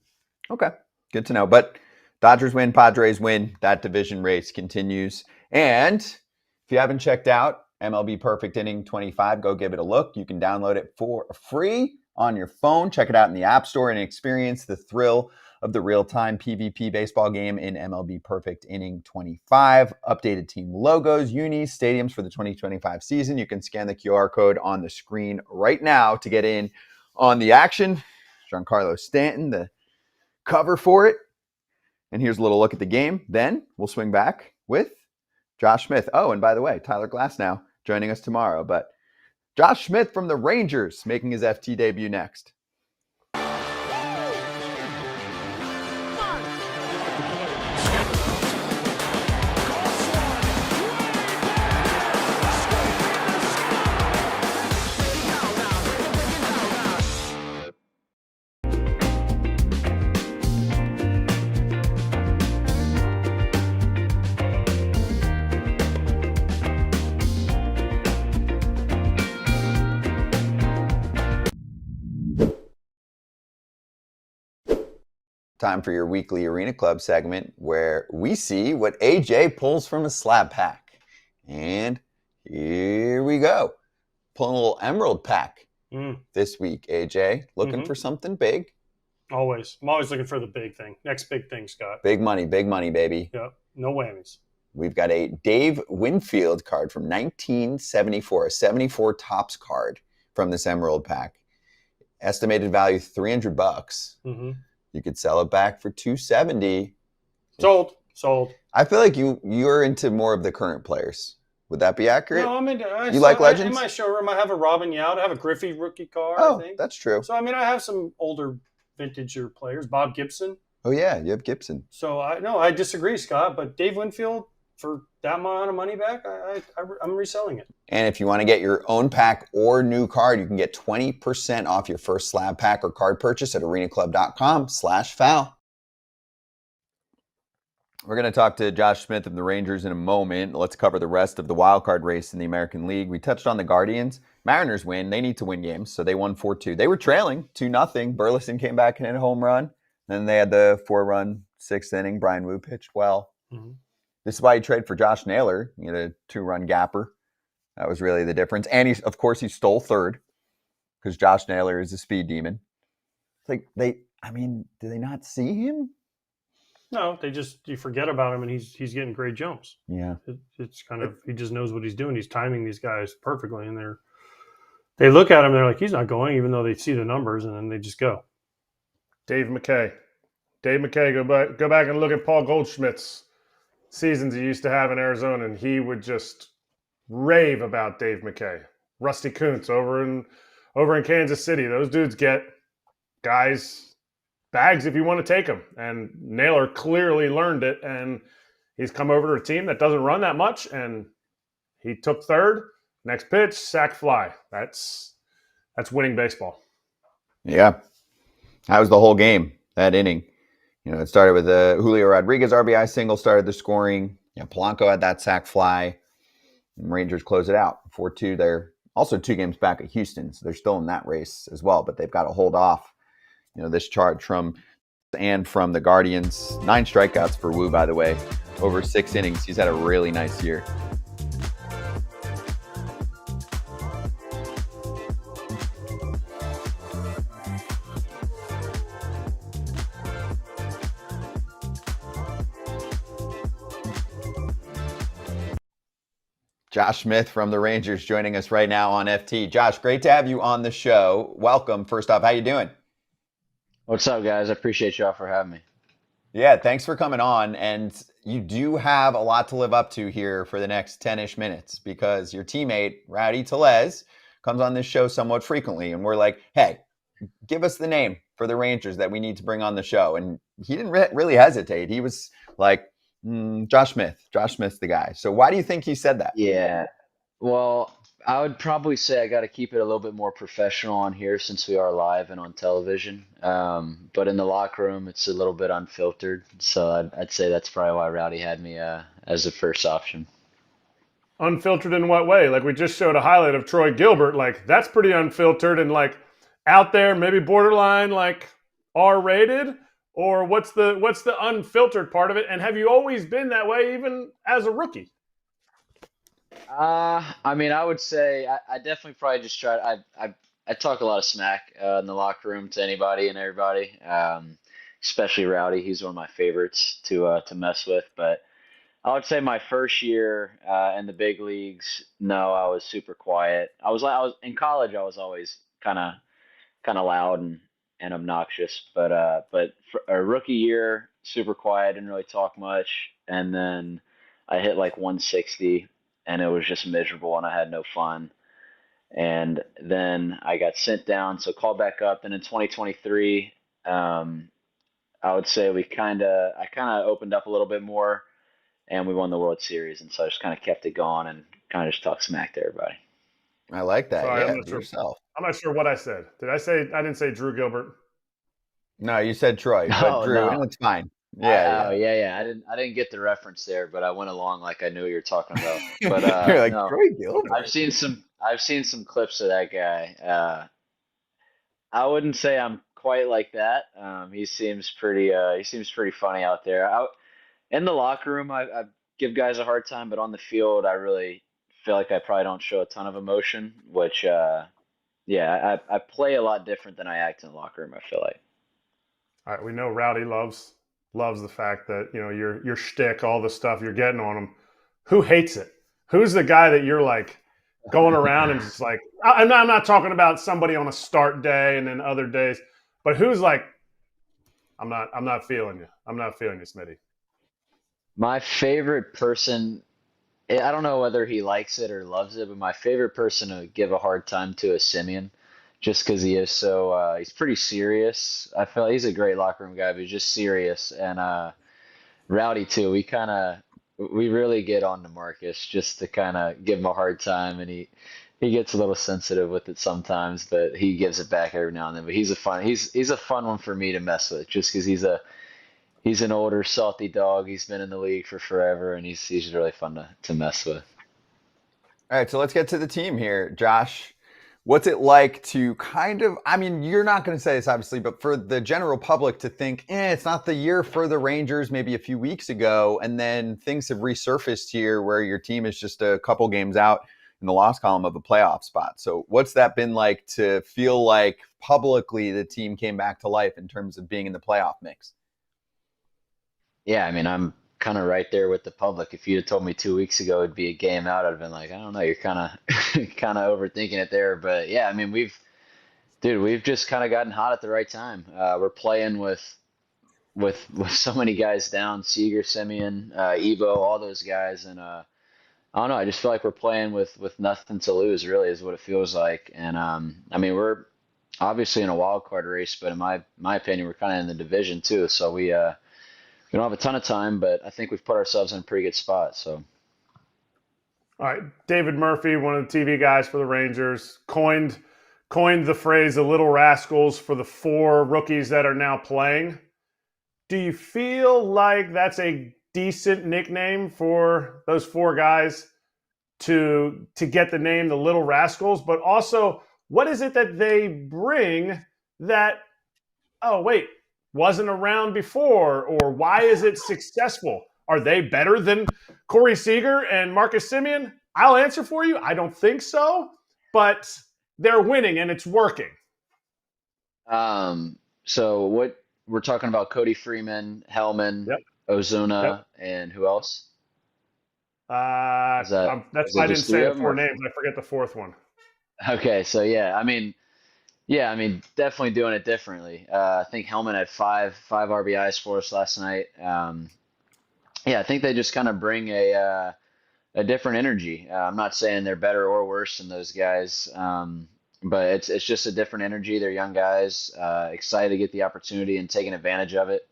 Okay, good to know. But Dodgers win, Padres win. That division race continues. And if you haven't checked out MLB Perfect Inning 25, go give it a look. You can download it for free on your phone. Check it out in the App Store and experience the thrill of the real-time PvP baseball game in MLB Perfect Inning 25. Updated team logos, unis, stadiums for the 2025 season. You can scan the QR code on the screen right now to get in on the action. Giancarlo Stanton, the cover for it. And here's a little look at the game. Then we'll swing back with Josh Smith. Oh, and by the way, Tyler Glasnow joining us tomorrow. But Josh Smith from the Rangers making his FT debut next. Time for your weekly Arena Club segment where we see what AJ pulls from a slab pack. And here we go. Pulling a little Emerald pack this week, AJ. Looking for something big. Always. I'm always looking for the big thing. Next big thing, Scott. Big money, baby. Yep. No whammies. We've got a Dave Winfield card from 1974, a 74 Topps card from this Emerald pack. Estimated value $300. Mm-hmm. You could sell it back for $270. Sold. I feel like you're into more of the current players. Would that be accurate? No, you like legends? In my showroom, I have a Robin Yount. I have a Griffey rookie card. Oh, I think. That's true. So, I have some older vintager players. Bob Gibson. Oh, yeah, you have Gibson. So, I disagree, Scott. But Dave Winfield, for that amount of money back, I'm reselling it. And if you want to get your own pack or new card, you can get 20% off your first slab pack or card purchase at arenaclub.com/foul. We're going to talk to Josh Smith of the Rangers in a moment. Let's cover the rest of the wild card race in the American League. We touched on the Guardians. Mariners win. They need to win games, so they won 4-2. They were trailing 2-0. Burleson came back and hit a home run. Then they had the 4-run 6th inning. Brian Wu pitched well. Mm-hmm. This is why you trade for Josh Naylor. You had a 2-run gapper. That was really the difference. And he stole third because Josh Naylor is a speed demon. It's like do they not see him? No, you forget about him and he's getting great jumps. Yeah. It's kind of, he just knows what he's doing. He's timing these guys perfectly and they look at him, they're like, he's not going, even though they see the numbers, and then they just go. Dave McKay, go back and look at Paul Goldschmidt's seasons he used to have in Arizona, and he would just rave about Dave McKay. Rusty Kuntz over in Kansas City. Those dudes get guys bags if you want to take them. And Naylor clearly learned it, and he's come over to a team that doesn't run that much, and he took third. Next pitch, sac fly. That's winning baseball. Yeah. That was the whole game, that inning. It started with a Julio Rodriguez RBI single, started the scoring. Polanco had that sac fly. And Rangers close it out. 4-2. They're also 2 games back at Houston, so they're still in that race as well, but they've got to hold off, this charge from the Guardians. 9 strikeouts for Wu, by the way, over 6 innings. He's had a really nice year. Josh Smith from the Rangers joining us right now on FT. Josh, great to have you on the show. Welcome. First off, how you doing? What's up, guys? I appreciate y'all for having me. Yeah, thanks for coming on. And you do have a lot to live up to here for the next 10-ish minutes because your teammate, Rowdy Tellez, comes on this show somewhat frequently. And we're like, hey, give us the name for the Rangers that we need to bring on the show. And he didn't really hesitate. He was like, Josh Smith. Josh Smith's the guy. So why do you think he said that? Yeah. Well, I would probably say I got to keep it a little bit more professional on here since we are live and on television. But in the locker room, it's a little bit unfiltered. So I'd say that's probably why Rowdy had me as a first option. Unfiltered in what way? Like we just showed a highlight of Troy Gilbert. Like that's pretty unfiltered and like out there, maybe borderline like R-rated. Or what's the unfiltered part of it? And have you always been that way, even as a rookie? I would say I definitely probably just tried. I talk a lot of smack in the locker room to anybody and everybody, especially Rowdy. He's one of my favorites to mess with. But I would say my first year in the big leagues, no, I was super quiet. I was in college. I was always kind of loud and obnoxious, but for a rookie year, super quiet, didn't really talk much. And then I hit like 160, and it was just miserable, and I had no fun. And then I got sent down, so called back up. And in 2023, um, I would say I kind of opened up a little bit more, and we won the World Series. And so I just kind of kept it going and kind of just talked smack to everybody. I like that. Sorry, Yeah, I'm not be sure. yourself. I'm not sure what I said. Did I say I didn't say Drew Gilbert? No, you said Troy, but Oh Drew, no. and it's fine. Yeah, Yeah. I didn't get the reference there, but I went along like I knew what you were talking about. But yeah. You're like no, Troy Gilbert. I've seen some clips of that guy. I wouldn't say I'm quite like that. He seems pretty funny out there. In the locker room, I give guys a hard time, but on the field, I really feel like I probably don't show a ton of emotion, which yeah, I play a lot different than I act in the locker room, I feel like. All right, we know Rowdy loves the fact that your shtick, all the stuff you're getting on him. Who hates it? Who's the guy that you're like going around and just like? I'm not talking about somebody on a start day and then other days, but who's like, I'm not feeling you. I'm not feeling you, Smitty. My favorite person, I don't know whether he likes it or loves it, but my favorite person to give a hard time to is Simeon, just because he is he's pretty serious. I feel like he's a great locker room guy, but he's just serious. And Rowdy too. We really get on to Marcus just to kind of give him a hard time, and he gets a little sensitive with it sometimes, but he gives it back every now and then. But he's a fun one for me to mess with, just because he's an older salty dog. He's been in the league for forever, and he's really fun to mess with. All right, so let's get to the team here. Josh, what's it like to kind of, I mean, you're not going to say this obviously, but for the general public to think, it's not the year for the Rangers maybe a few weeks ago, and then things have resurfaced here where your team is just a couple games out in the loss column of a playoff spot. So what's that been like to feel like publicly the team came back to life in terms of being in the playoff mix? Yeah, I mean, I'm kind of right there with the public. If you'd have told me 2 weeks ago it'd be a game out, I'd have been like, I don't know, you're kind of kind of overthinking it there. But yeah, I mean, we've just kind of gotten hot at the right time. We're playing with so many guys down, Seager, Simeon, Evo, all those guys, and I don't know. I just feel like we're playing with nothing to lose. Really, is what it feels like. And I mean, we're obviously in a wild card race, but in my opinion, we're kind of in the division too. So we don't have a ton of time, but I think we've put ourselves in a pretty good spot. So, all right, David Murphy, one of the TV guys for the Rangers, coined the phrase "the little rascals" for the 4 rookies that are now playing. Do you feel like that's a decent nickname for those 4 guys to get the name the Little Rascals? But also, what is it that they bring that, oh, wait, wasn't around before? Or why is it successful? Are they better than Corey Seager and Marcus Simeon? I'll answer for you. I don't think so, but they're winning and it's working. so what we're talking about: Cody Freeman, Hellman, Yep. Ozuna, Yep. and who else? That's why I didn't say the 4 names. I forget the 4th one. Okay, so yeah, I mean, definitely doing it differently. I think Hellman had five RBIs for us last night. Yeah, I think they just kind of bring a different energy. I'm not saying they're better or worse than those guys, but it's just a different energy. They're young guys, excited to get the opportunity and taking advantage of it.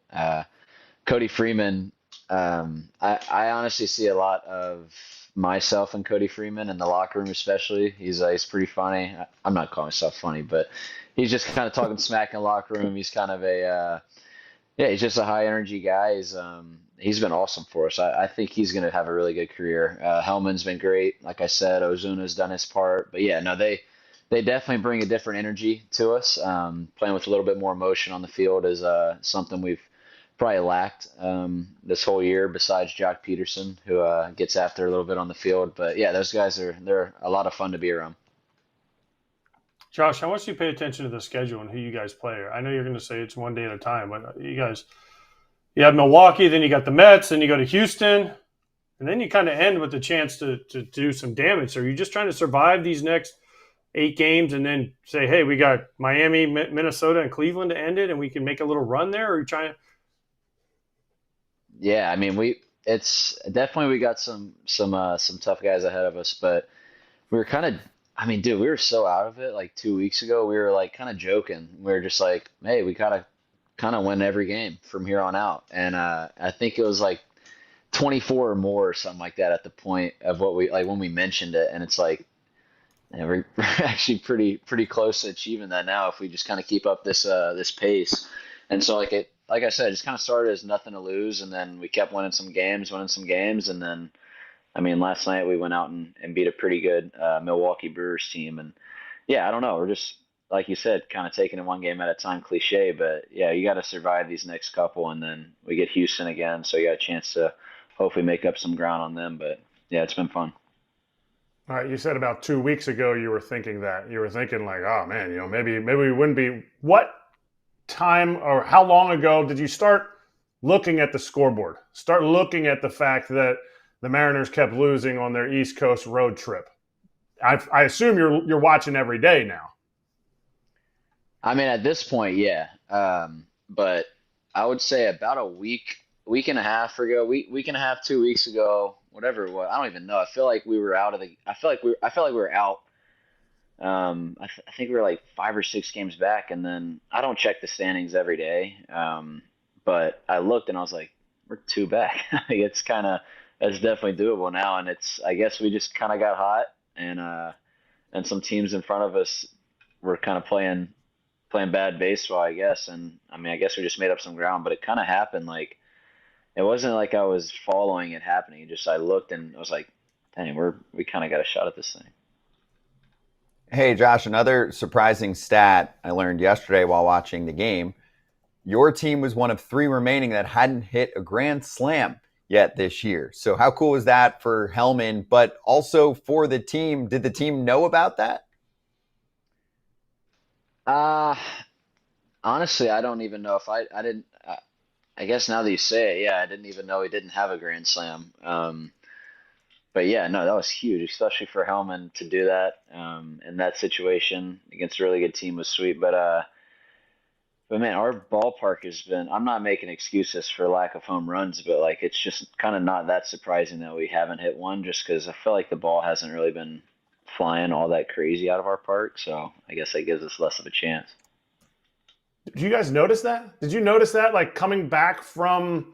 Cody Freeman, I honestly see a lot of myself and Cody Freeman in the locker room, especially. He's pretty funny. I'm not calling myself funny, but he's just kind of talking smack in the locker room. He's kind of he's just a high energy guy. He's been awesome for us. I think he's going to have a really good career. Hellman's been great. Like I said, Ozuna's done his part, but yeah, no, they definitely bring a different energy to us. Playing with a little bit more emotion on the field is something we've probably lacked this whole year, besides Jock Peterson, who gets after a little bit on the field. But yeah, those guys they're a lot of fun to be around. Josh, I want you to pay attention to the schedule and who you guys play. I know you're going to say it's one day at a time, but you have Milwaukee, then you got the Mets, then you go to Houston, and then you kind of end with the chance to do some damage. So are you just trying to survive these next 8 games and then say, hey, we got Miami, Minnesota, and Cleveland to end it, and we can make a little run there? Or are you trying to? Yeah, I mean, it's definitely we got some tough guys ahead of us, but we were kind of. I mean, dude, we were so out of it like 2 weeks ago. We were like kind of joking. We were just like, hey, we gotta kind of win every game from here on out. And I think it was like 24 or more or something like that at the point of what we like when we mentioned it. And it's like, yeah, we're actually pretty close to achieving that now if we just kind of keep up this pace. And so like I said, it just kind of started as nothing to lose, and then we kept winning some games, and then I mean last night we went out and beat a pretty good Milwaukee Brewers team, and yeah, I don't know, we're just like you said, kind of taking it one game at a time, cliche, but yeah, you got to survive these next couple, and then we get Houston again, so you got a chance to hopefully make up some ground on them. But yeah, it's been fun. All right, you said about 2 weeks ago you were thinking that. You were thinking like, oh man, maybe we wouldn't be. What time or how long ago did you start looking at the scoreboard? Start looking at the fact that the Mariners kept losing on their East Coast road trip. I assume you're watching every day now. I mean, at this point, yeah. But I would say about a week and a half ago, week and a half, 2 weeks ago, whatever it was. I don't even know. I feel like we were out of the. I feel like we were out. I think we were like 5 or 6 games back, and then I don't check the standings every day. But I looked and I was like, we're 2 back. It's definitely doable now, and I guess we just kind of got hot, and some teams in front of us were kind of playing bad baseball, I guess. And I mean, I guess we just made up some ground, but it kind of happened like it wasn't like I was following it happening. Just I looked and I was like, dang, we kind of got a shot at this thing. Hey, Josh, another surprising stat I learned yesterday while watching the game. Your team was one of 3 remaining that hadn't hit a grand slam yet this year. So how cool is that for Hellman, but also for the team? Did the team know about that? Uh, Honestly, I don't even know if I didn't. I guess now that you say it, yeah, I didn't even know he didn't have a grand slam. But yeah, no, that was huge, especially for Hellman to do that in that situation against a really good team was sweet. But man, our ballpark has been. I'm not making excuses for lack of home runs, but like it's just kind of not that surprising that we haven't hit one, just because I feel like the ball hasn't really been flying all that crazy out of our park. So I guess that gives us less of a chance. Did you guys notice that? Did you notice that, like coming back from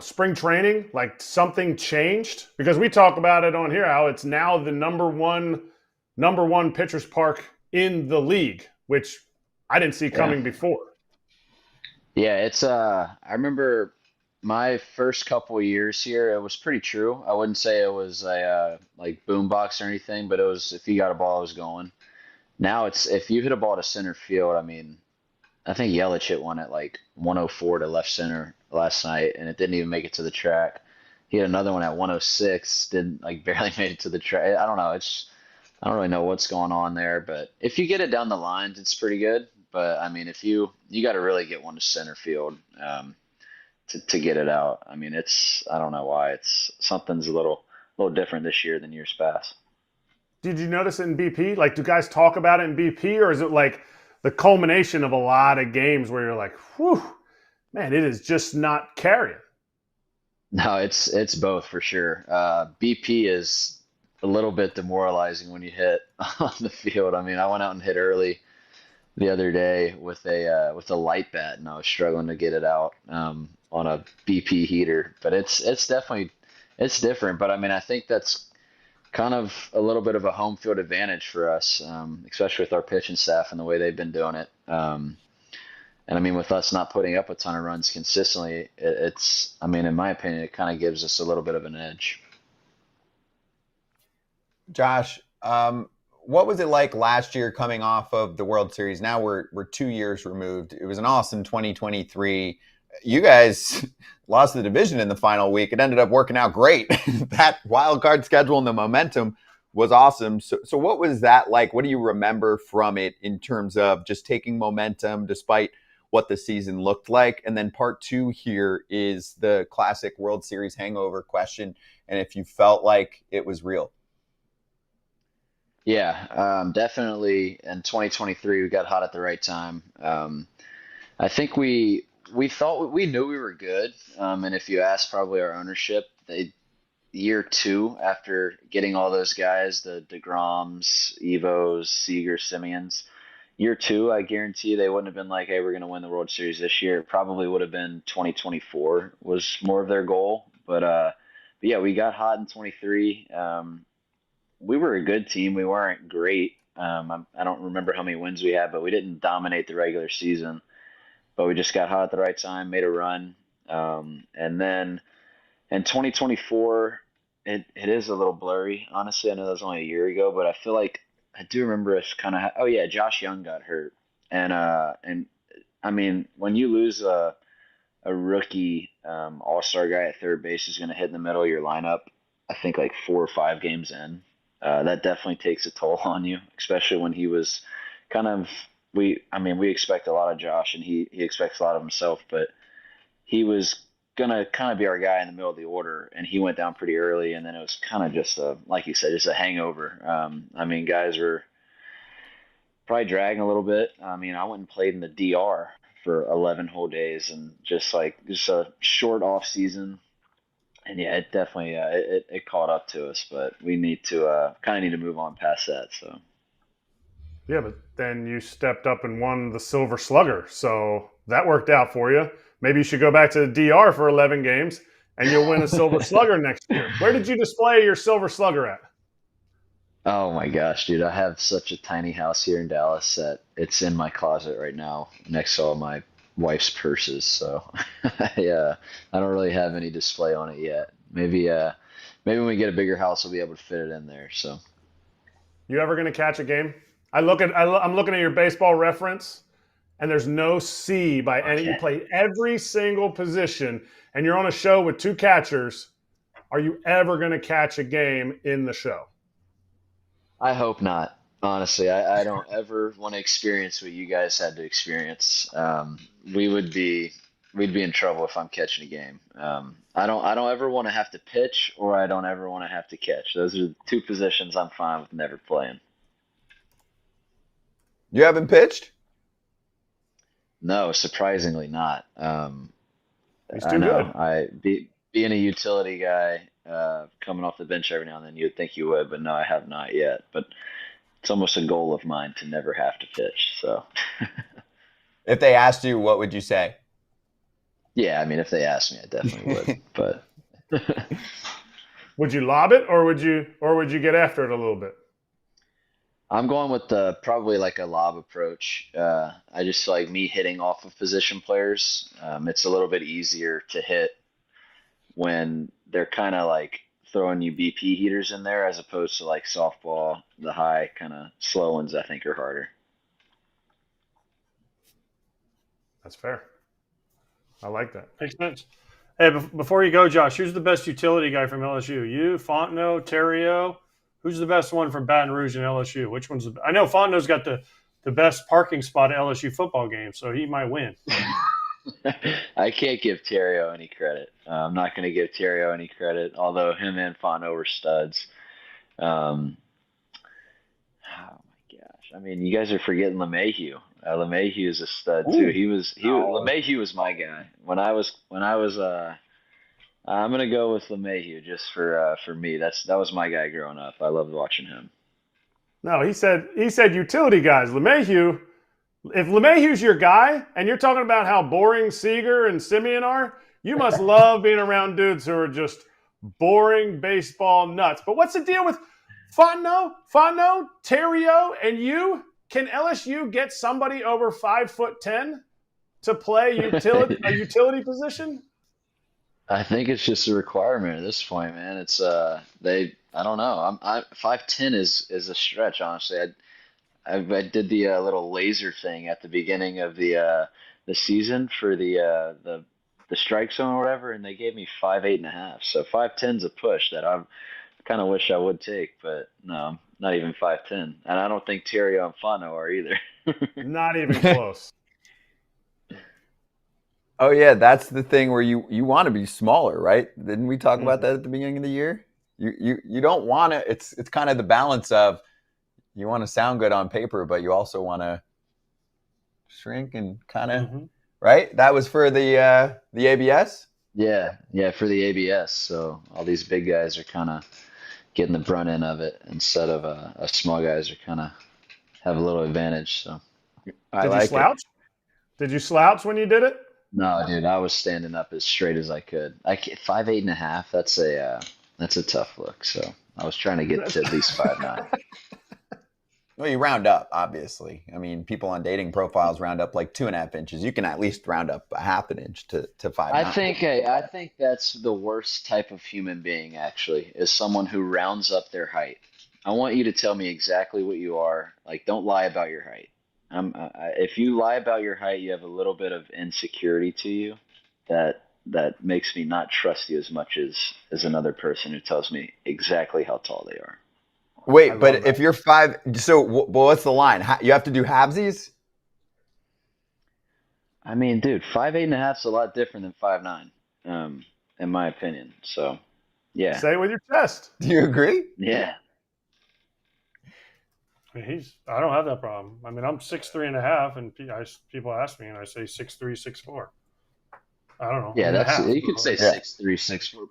spring training, like something changed? Because we talk about it on here how it's now the number one pitcher's park in the league, which I didn't see coming before. Yeah, it's I remember my first couple of years here, it was pretty true. I wouldn't say it was a like boombox or anything, but it was if you got a ball, it was going. Now it's if you hit a ball to center field, I mean, I think Yelich hit one at like 104 to left center last night, and it didn't even make it to the track. He had another one at 106, didn't like barely made it to the track. I don't know. I don't really know what's going on there, but if you get it down the lines, it's pretty good. But I mean, if you got to really get one to center field to get it out. I mean, I don't know why something's a little different this year than years past. Did you notice it in BP? Like, do guys talk about it in BP, or is it like the culmination of a lot of games where you're like, whew, man, it is just not carrying? No, it's both for sure. BP is a little bit demoralizing when you hit on the field. I mean, I went out and hit early the other day with a light bat, and I was struggling to get it out on a BP heater. But it's definitely different. But I mean, I think that's kind of a little bit of a home field advantage for us, especially with our pitching staff and the way they've been doing it. And I mean, with us not putting up a ton of runs consistently, I mean, in my opinion, it kind of gives us a little bit of an edge. Josh, what was it like last year coming off of the World Series? Now we're 2 years removed. It was an awesome 2023. You guys lost the division in the final week. It ended up working out great. That wild card schedule and the momentum was awesome. So what was that like? What do you remember from it in terms of just taking momentum despite what the season looked like? And then part 2 here is the classic World Series hangover question, and if you felt like it was real. Yeah, definitely. In 2023, we got hot at the right time. I think we we knew we were good. And if you ask probably our ownership, year 2 after getting all those guys, the DeGroms, Evos, Seager, Simeons, year 2, I guarantee they wouldn't have been like, hey, we're going to win the World Series this year. It probably would have been 2024 was more of their goal. But yeah, we got hot in 23. We were a good team. We weren't great. I don't remember how many wins we had, but we didn't dominate the regular season. But we just got hot at the right time, made a run. And then in 2024, it is a little blurry. Honestly, I know that was only a year ago, but I feel like I do remember us kind of. Oh yeah, Josh Young got hurt, and I mean, when you lose a rookie all-star guy at third base who's going to hit in the middle of your lineup, I think like 4 or 5 games in, that definitely takes a toll on you, especially when he was kind of. We expect a lot of Josh, and he expects a lot of himself, but he was gonna kind of be our guy in the middle of the order, and he went down pretty early, and then it was kind of just like you said, just a hangover. I mean, guys were probably dragging a little bit. I mean, I went and played in the DR for 11 whole days, and just a short off season, and yeah, it definitely it caught up to us, but we need to kind of need to move on past that. So. Yeah, but then you stepped up and won the Silver Slugger, so that worked out for you. Maybe you should go back to the DR for 11 games, and you'll win a Silver Slugger next year. Where did you display your Silver Slugger at? Oh my gosh, dude! I have such a tiny house here in Dallas that it's in my closet right now, next to all my wife's purses. So, yeah, I don't really have any display on it yet. Maybe when we get a bigger house, we'll be able to fit it in there. So, you ever gonna catch a game? I'm looking at your baseball reference, and there's no C by any. You play every single position, and you're on a show with 2 catchers. Are you ever going to catch a game in the show? I hope not. Honestly, I don't ever want to experience what you guys had to experience. We'd be in trouble if I'm catching a game. I don't ever want to have to pitch, or I don't ever want to have to catch. Those are the 2 positions I'm fine with never playing. You haven't pitched? No, surprisingly not. He's too good. Being a utility guy, coming off the bench every now and then, you'd think you would, but no, I have not yet. But it's almost a goal of mine to never have to pitch. So, if they asked you, what would you say? Yeah, I mean, if they asked me, I definitely would. But would you lob it, or would you get after it a little bit? I'm going with probably like a lob approach. I just like me hitting off of position players. It's a little bit easier to hit when they're kind of like throwing you BP heaters in there, as opposed to like softball. The high kind of slow ones, I think, are harder. That's fair. I like that. Makes sense. Hey, before you go, Josh, who's the best utility guy from LSU? You, Fontenot, Terrio? Who's the best one from Baton Rouge and LSU? Which one's I know Fontenot's got the best parking spot at LSU football games, so he might win. I can't give Terrio any credit. I'm not going to give Terrio any credit, although him and Fontenot were studs. Oh my gosh! I mean, you guys are forgetting LeMahieu. LeMahieu is a stud too. LeMahieu was my guy when I was. I'm gonna go with LeMahieu just for me. That was my guy growing up. I loved watching him. No, he said utility guys. LeMahieu. If LeMahieu's your guy, and you're talking about how boring Seager and Simeon are, you must love being around dudes who are just boring baseball nuts. But what's the deal with Fontenot, Terrio, and you? Can LSU get somebody over 5'10" to play a utility position? I think it's just a requirement at this point, man. It's I don't know. 5'10" is a stretch, honestly. I did the little laser thing at the beginning of the season for the strike zone or whatever, and they gave me 5'8.5". So 5'10's a push that I kind of wish I would take, but no, not even 5'10, and I don't think Terrio and Fontenot are either. Not even close. Oh yeah, that's the thing where you want to be smaller, right? Didn't we talk about that at the beginning of the year? You don't want to. It's kind of the balance of you want to sound good on paper, but you also want to shrink and kind of right? That was for the ABS. Yeah, for the ABS. So all these big guys are kind of getting the brunt end of it instead of us small guys are kind of have a little advantage. So Did you slouch? Did you slouch when you did it? no, dude, I was standing up as straight as I could. 5'8.5". That's a tough look. So I was trying to get to at least 5'9". Well, you round up, obviously. I mean, people on dating profiles round up like 2.5 inches. You can at least round up a half an inch to 5'9". I think that's the worst type of human being, actually, is someone who rounds up their height. I want you to tell me exactly what you are. Like, don't lie about your height. If you lie about your height, you have a little bit of insecurity to you that makes me not trust you as much as another person who tells me exactly how tall they are. Wait, but if you're 5, so what's the line? You have to do halvesies? I mean, dude, 5'8.5" is a lot different than 5'9", in my opinion. So, yeah. Say it with your chest. Do you agree? Yeah. I mean, I don't have that problem. I mean, I'm 6'3.5", and people ask me, and I say 6'3", 6'4". I don't know. Yeah, you could say 6'3", 6'4".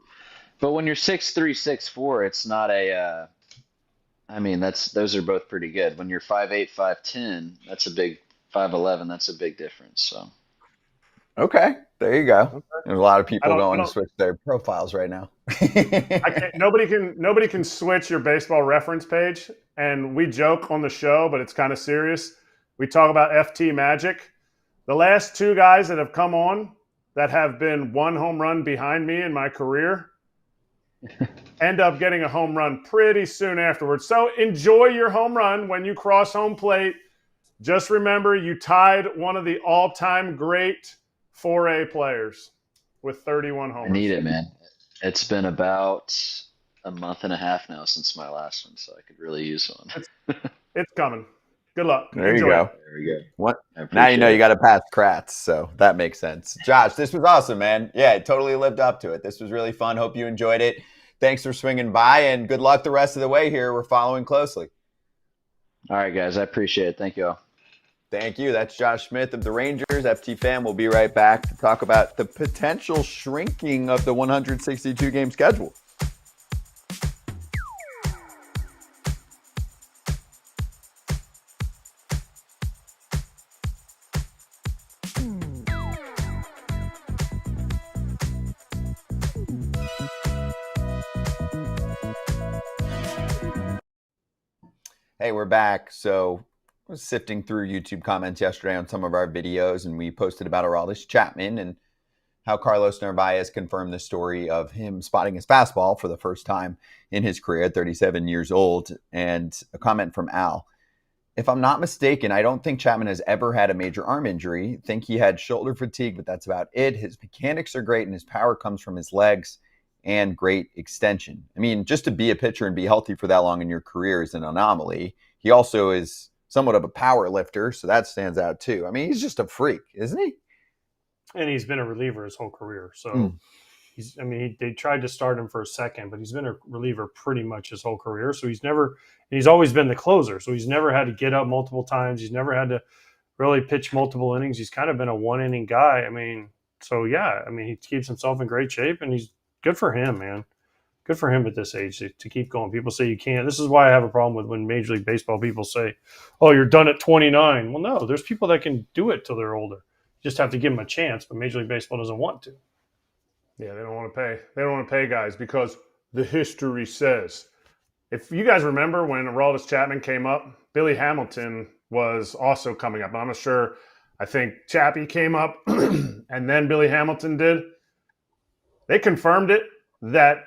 But when you're 6'3", 6'4", it's not a. I mean, those are both pretty good. When you're 5'8", 5'10", that's a big 5'11". That's a big difference. So. Okay, there you go. Okay. There's a lot of people going to switch their profiles right now. Nobody can switch your baseball reference page, and we joke on the show, but it's kind of serious. We talk about FT Magic. The last 2 guys that have come on that have been 1 home run behind me in my career end up getting a home run pretty soon afterwards. So enjoy your home run when you cross home plate. Just remember you tied one of the all-time great 4A players with 31 homers. I need it, man. It's been about a month and a half now since my last one, so I could really use one. It's coming. Good luck. There you go. Very good. What? Now you know you got to pass Kratz, so that makes sense. Josh, this was awesome, man. Yeah, it totally lived up to it. This was really fun. Hope you enjoyed it. Thanks for swinging by, and good luck the rest of the way here. We're following closely. All right, guys. I appreciate it. Thank you all. Thank you. That's Josh Smith of the Rangers. FT Fan will be right back to talk about the potential shrinking of the 162-game schedule. Hey, we're back. So I was sifting through YouTube comments yesterday on some of our videos, and we posted about Aroldis Chapman and how Carlos Narvaez confirmed the story of him spotting his fastball for the first time in his career at 37 years old. And a comment from Al. If I'm not mistaken, I don't think Chapman has ever had a major arm injury. I think he had shoulder fatigue, but that's about it. His mechanics are great, and his power comes from his legs and great extension. I mean, just to be a pitcher and be healthy for that long in your career is an anomaly. He also is somewhat of a power lifter, so that stands out too. I mean, he's just a freak, isn't he? And he's been a reliever his whole career. So they tried to start him for a second, but he's been a reliever pretty much his whole career. So he's always been the closer. So he's never had to get up multiple times. He's never had to really pitch multiple innings. He's kind of been a 1-inning guy. I mean, so yeah, I mean, he keeps himself in great shape, and he's good for him, man. Good for him at this age to keep going. People say you can't. This is why I have a problem with when Major League Baseball people say, oh, you're done at 29. Well, no, there's people that can do it till they're older. You just have to give them a chance, but Major League Baseball doesn't want to. Yeah, they don't want to pay. They don't want to pay guys because the history says. If you guys remember when Aroldis Chapman came up, Billy Hamilton was also coming up. I'm not sure. I think Chappie came up and then Billy Hamilton did. They confirmed it that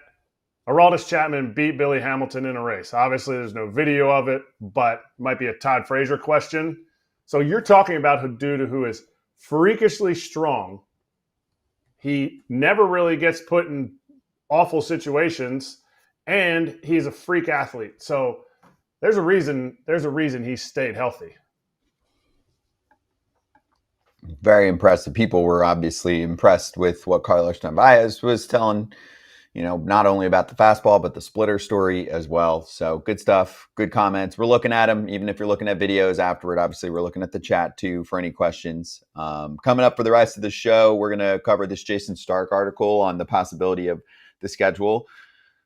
Aroldis Chapman beat Billy Hamilton in a race. Obviously, there's no video of it, but it might be a Todd Frazier question. So you're talking about a dude who is freakishly strong. He never really gets put in awful situations, and he's a freak athlete. So there's a reason he stayed healthy. Very impressive. People were obviously impressed with what Carlos Narvaez was telling not only about the fastball, but the splitter story as well. So good stuff, good comments. We're looking at them, even if you're looking at videos afterward. Obviously, we're looking at the chat too for any questions. Coming up for the rest of the show, we're going to cover this Jayson Stark article on the possibility of the schedule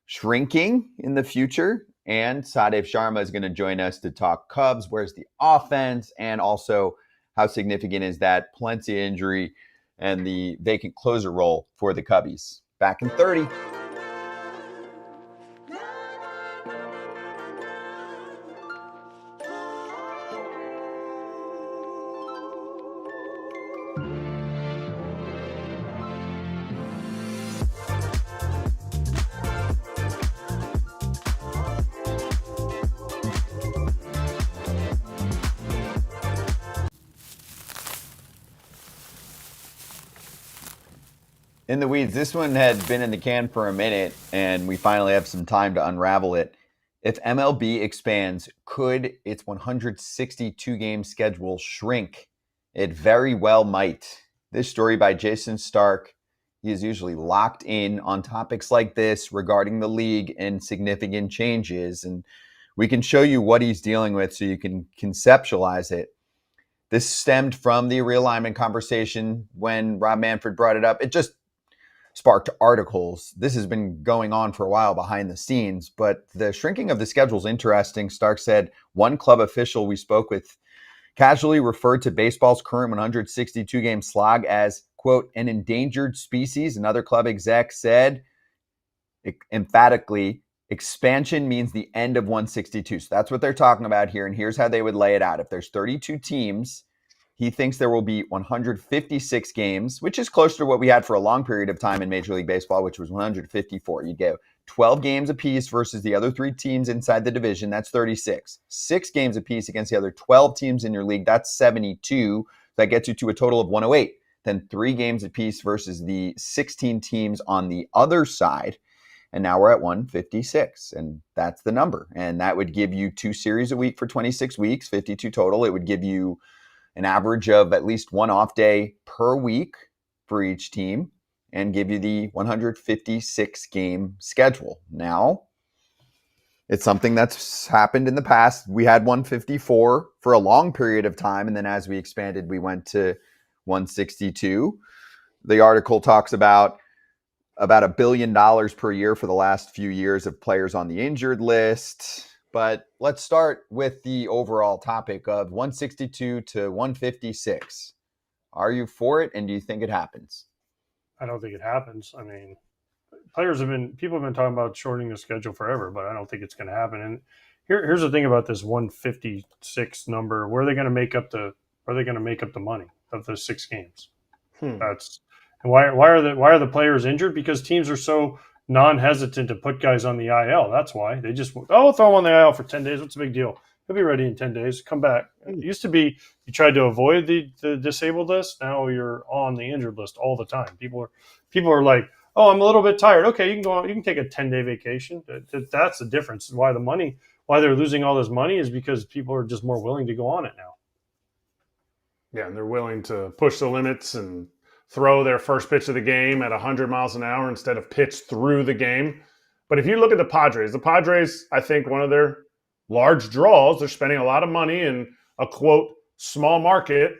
shrinking in the future. And Sahadev Sharma is going to join us to talk Cubs. Where's the offense? And also, how significant is that Palencia injury and the vacant closer role for the Cubbies? Back in 30. In the weeds, this one had been in the can for a minute, and we finally have some time to unravel it. If MLB expands, could its 162-game schedule shrink? It very well might. This story by Jayson Stark. He is usually locked in on topics like this regarding the league and significant changes, and we can show you what he's dealing with so you can conceptualize it. This stemmed from the realignment conversation when Rob Manfred brought it up. It just sparked articles. This has been going on for a while behind the scenes, but the shrinking of the schedule is interesting. Stark said one club official we spoke with casually referred to baseball's current 162-game slog as, quote, an endangered species. Another club exec said emphatically, expansion means the end of 162. So that's what they're talking about here, and here's how they would lay it out. If there's 32 teams, he thinks there will be 156 games, which is closer to what we had for a long period of time in Major League Baseball, which was 154. You'd go 12 games apiece versus the other 3 teams inside the division. That's 36. 6 games apiece against the other 12 teams in your league. That's 72. That gets you to a total of 108. Then 3 games apiece versus the 16 teams on the other side. And now we're at 156, and that's the number. And that would give you 2 series a week for 26 weeks, 52 total. It would give you an average of at least 1 off day per week for each team and give you the 156 game schedule. Now, it's something that's happened in the past. We had 154 for a long period of time, and then as we expanded, we went to 162. The article talks about $1 billion per year for the last few years of players on the injured list. But let's start with the overall topic of 162 to 156. Are you for it, and do you think it happens? I don't think it happens. I mean, people have been talking about shortening the schedule forever, but I don't think it's going to happen. And here's the thing about this 156 number: where are they going to make up the money of the 6 games? That's why are the players injured? Because teams are so non-hesitant to put guys on the IL. That's why they just throw him on the IL for 10 days. What's the big deal? He'll be ready in 10 days. Come back. It used to be you tried to avoid the disabled list. Now you're on the injured list all the time. People are like, oh, I'm a little bit tired. Okay, you can go out. You can take a 10-day vacation. That's the difference. Why they're losing all this money is because people are just more willing to go on it now. Yeah, and they're willing to push the limits and throw their first pitch of the game at 100 miles an hour instead of pitch through the game. But if you look at the Padres, I think one of their large draws, they're spending a lot of money in a, quote, small market,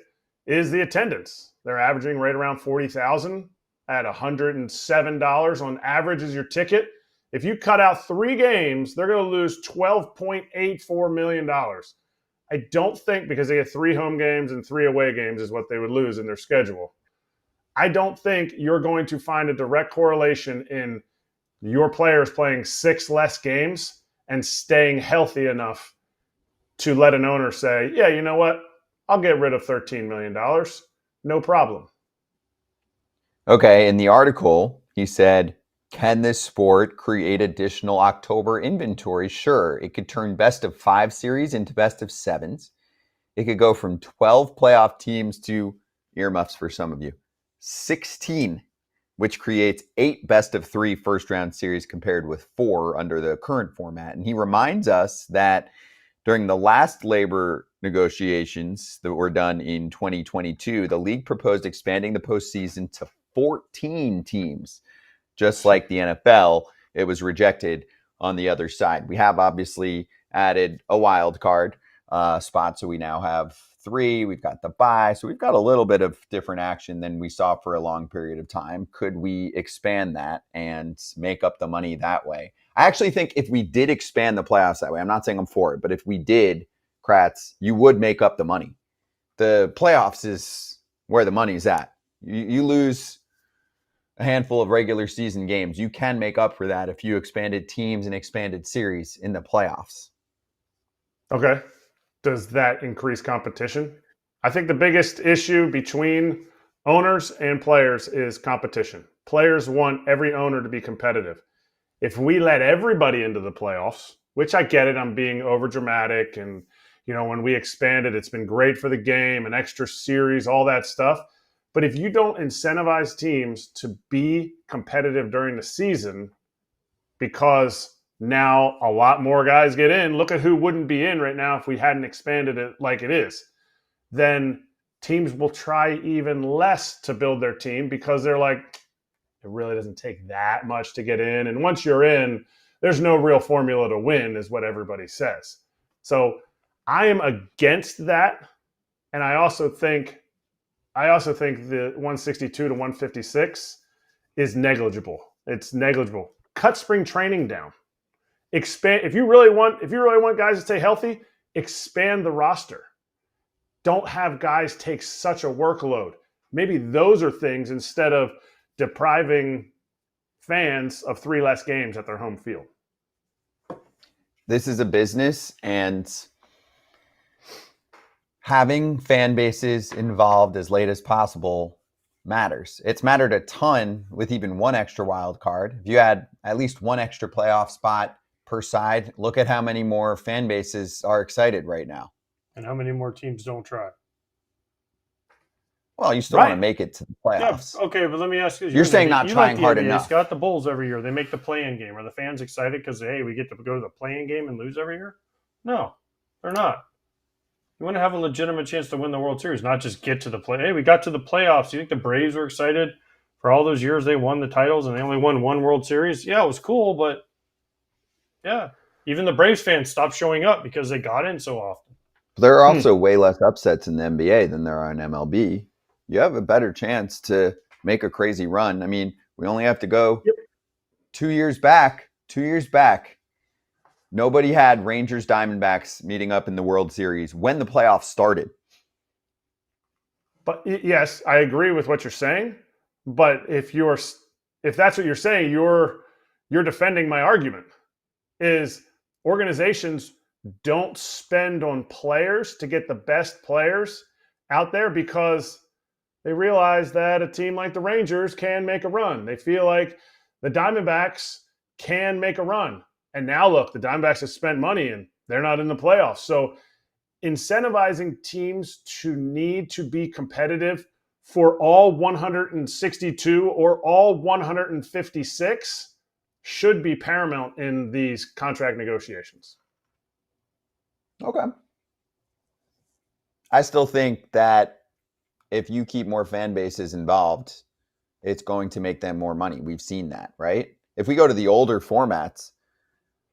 is the attendance. They're averaging right around 40,000 at $107 on average is your ticket. If you cut out 3 games, they're going to lose $12.84 million. I don't think, because they get 3 home games and 3 away games is what they would lose in their schedule. I don't think you're going to find a direct correlation in your players playing 6 less games and staying healthy enough to let an owner say, yeah, you know what? I'll get rid of $13 million. No problem. Okay, in the article, he said, can this sport create additional October inventory? Sure. It could turn best of 5 series into best of 7s. It could go from 12 playoff teams to, earmuffs for some of you, 16, which creates 8 best of 3 first round series compared with 4 under the current format. And he reminds us that during the last labor negotiations that were done in 2022, the league proposed expanding the postseason to 14 teams Just like the NFL, it was rejected on the other side. We have obviously added a wild card spot, so we now have 3. We've got the bye, so we've got a little bit of different action than we saw for a long period of time. Could we expand that and make up the money that way? I actually think if we did expand the playoffs that way, I'm not saying I'm for it, but if we did, Kratz, you would make up the money. The playoffs is where the money's at. You lose a handful of regular season games. You can make up for that if you expanded teams and expanded series in the playoffs. Okay. Does that increase competition? I think the biggest issue between owners and players is competition. Players want every owner to be competitive. If we let everybody into the playoffs, which I get it, I'm being over dramatic, and when we expanded, it's been great for the game, an extra series, all that stuff. But if you don't incentivize teams to be competitive during the season, because now a lot more guys get in, look at who wouldn't be in right now if we hadn't expanded it like it is, then teams will try even less to build their team because they're like, it really doesn't take that much to get in. And once you're in, there's no real formula to win, is what everybody says. So I am against that. And I also think the 162 to 156 is negligible. It's negligible. Cut spring training down. Expand. If you really want guys to stay healthy, expand the roster. Don't have guys take such a workload. Maybe those are things instead of depriving fans of 3 less games at their home field. This is a business, and having fan bases involved as late as possible matters. It's mattered a ton with even 1 extra wild card. If you had at least 1 extra playoff spot per side, look at how many more fan bases are excited right now. And how many more teams don't try? Well, you still want to make it to the playoffs. Yeah, okay, but let me ask you. You're saying not trying hard enough. It's got the Bulls every year. They make the play-in game. Are the fans excited because, hey, we get to go to the play-in game and lose every year? No, they're not. You want to have a legitimate chance to win the World Series, not just get to the play. Hey, we got to the playoffs. You think the Braves were excited for all those years they won the titles and they only won 1 World Series? Yeah, it was cool, but yeah, even the Braves fans stopped showing up because they got in so often. There are also way less upsets in the NBA than there are in MLB. You have a better chance to make a crazy run. I mean, we only have to go 2 years back. 2 years back, nobody had Rangers Diamondbacks meeting up in the World Series when the playoffs started. But yes, I agree with what you're saying. But if that's what you're saying, you're defending my argument. Is organizations don't spend on players to get the best players out there because they realize that a team like the Rangers can make a run. They feel like the Diamondbacks can make a run. And now look, the Diamondbacks have spent money and they're not in the playoffs. So incentivizing teams to need to be competitive for all 162 or all 156 should be paramount in these contract negotiations. Okay. I still think that if you keep more fan bases involved, it's going to make them more money. We've seen that, right? If we go to the older formats,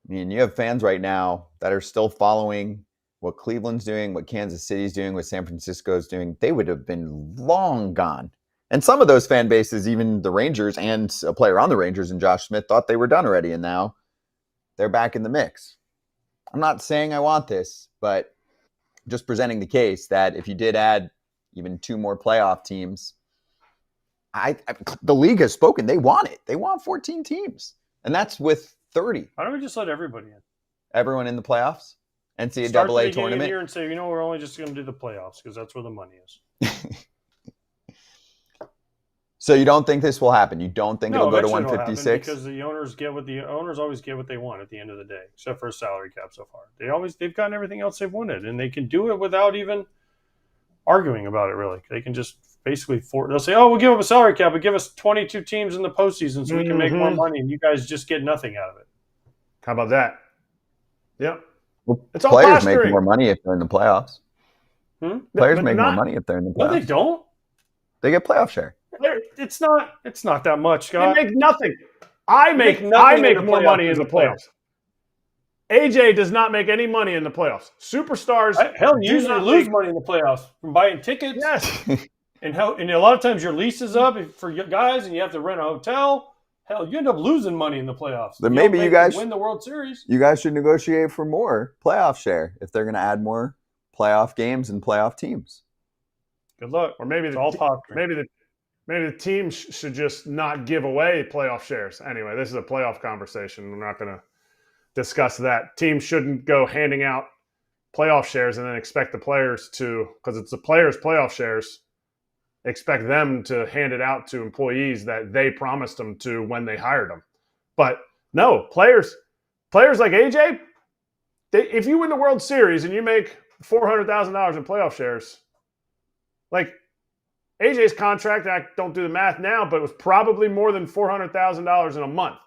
I mean, you have fans right now that are still following what Cleveland's doing, what Kansas City's doing, what San Francisco's doing. They would have been long gone. And some of those fan bases, even the Rangers and a player on the Rangers and Josh Smith, thought they were done already, and now they're back in the mix. I'm not saying I want this, but just presenting the case that if you did add even 2 more playoff teams, the league has spoken. They want it. They want 14 teams, and that's with 30. Why don't we just let everybody in? Everyone in the playoffs? NCAA Start the tournament? Of the year and say, we're only just going to do the playoffs because that's where the money is. So you don't think this will happen? You don't think it'll go to 156? Because the owners always get what they want at the end of the day, except for a salary cap so far. They've gotten everything else they've wanted, and they can do it without even arguing about it. Really, they can just basically they'll say, "Oh, we'll give up a salary cap, but give us 22 teams in the postseason so we can make more money, and you guys just get nothing out of it." How about that? Yep. Well, it's all players posturing. make more money if they're in the playoffs. Players make more money if they're in the playoffs. No, they don't. They get playoff share. It's not that much, Scott. They make nothing. I make more money in the playoffs. AJ does not make any money in the playoffs. Superstars, hell, you usually lose money in the playoffs from buying tickets. Yes, and a lot of times your lease is up for guys, and you have to rent a hotel. Hell, you end up losing money in the playoffs. Then maybe you guys win the World Series. You guys should negotiate for more playoff share if they're going to add more playoff games and playoff teams. Good luck. Or maybe the team should just not give away playoff shares. Anyway, this is a playoff conversation. We're not going to discuss that. Teams shouldn't go handing out playoff shares and then expect the players to, because it's the players' playoff shares, expect them to hand it out to employees that they promised them to when they hired them. But no, players like AJ, if you win the World Series and you make $400,000 in playoff shares, like AJ's contract, I don't do the math now, but it was probably more than $400,000 in a month.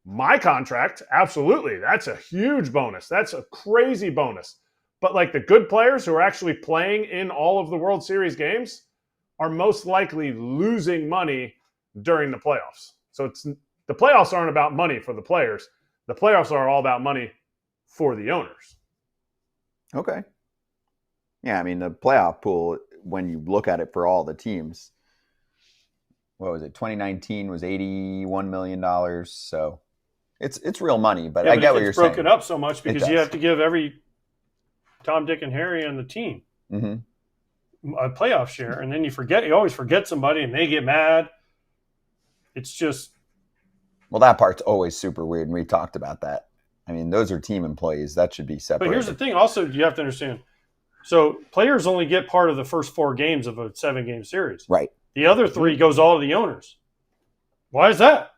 My contract, absolutely. That's a huge bonus. That's a crazy bonus. But like the good players who are actually playing in all of the World Series games are most likely losing money during the playoffs. So the playoffs aren't about money for the players. The playoffs are all about money for the owners. Okay. Yeah, I mean, the playoff pool, when you look at it for all the teams, what was it? 2019 was $81 million. So it's real money, but I get what you're saying. It's broken up so much because you have to give every Tom, Dick, and Harry on the team a playoff share, and then you always forget somebody, and they get mad. It's just... Well, that part's always super weird, and we talked about that. I mean, those are team employees. That should be separate. But here's the thing. Also, you have to understand. So players only get part of the first 4 games of a 7-game series. Right. The other 3 goes all to the owners. Why is that?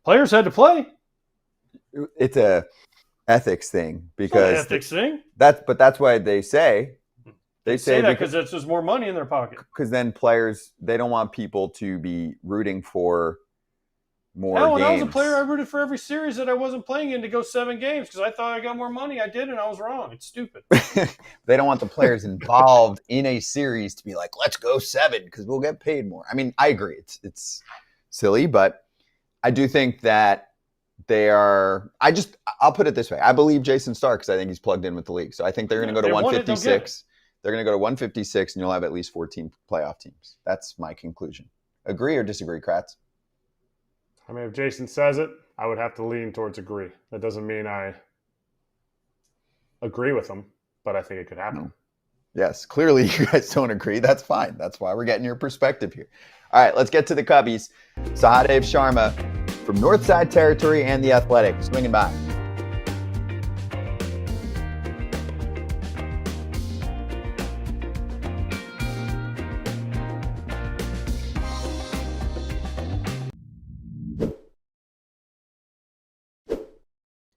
Players had to play. It's a ethics thing because ethics thing. That's why they say that because it's just more money in their pocket. Because then players, they don't want people to be rooting for more games. When I was a player, I rooted for every series that I wasn't playing in to go 7 games because I thought I got more money. I did, and I was wrong. It's stupid. They don't want the players involved in a series to be like, let's go 7 because we'll get paid more. I mean, I agree. It's silly, but I do think that they are – I'll put it this way. I believe Jason Stark because I think he's plugged in with the league. So I think they're going to go to 156. They're going to go to 156, and you'll have at least 14 playoff teams. That's my conclusion. Agree or disagree, Kratz? I mean, if Jason says it, I would have to lean towards agree. That doesn't mean I agree with him, but I think it could happen. No. Yes, clearly you guys don't agree. That's fine. That's why we're getting your perspective here. All right, let's get to the Cubbies. Sahadev Sharma from Northside Territory and the Athletic swinging by.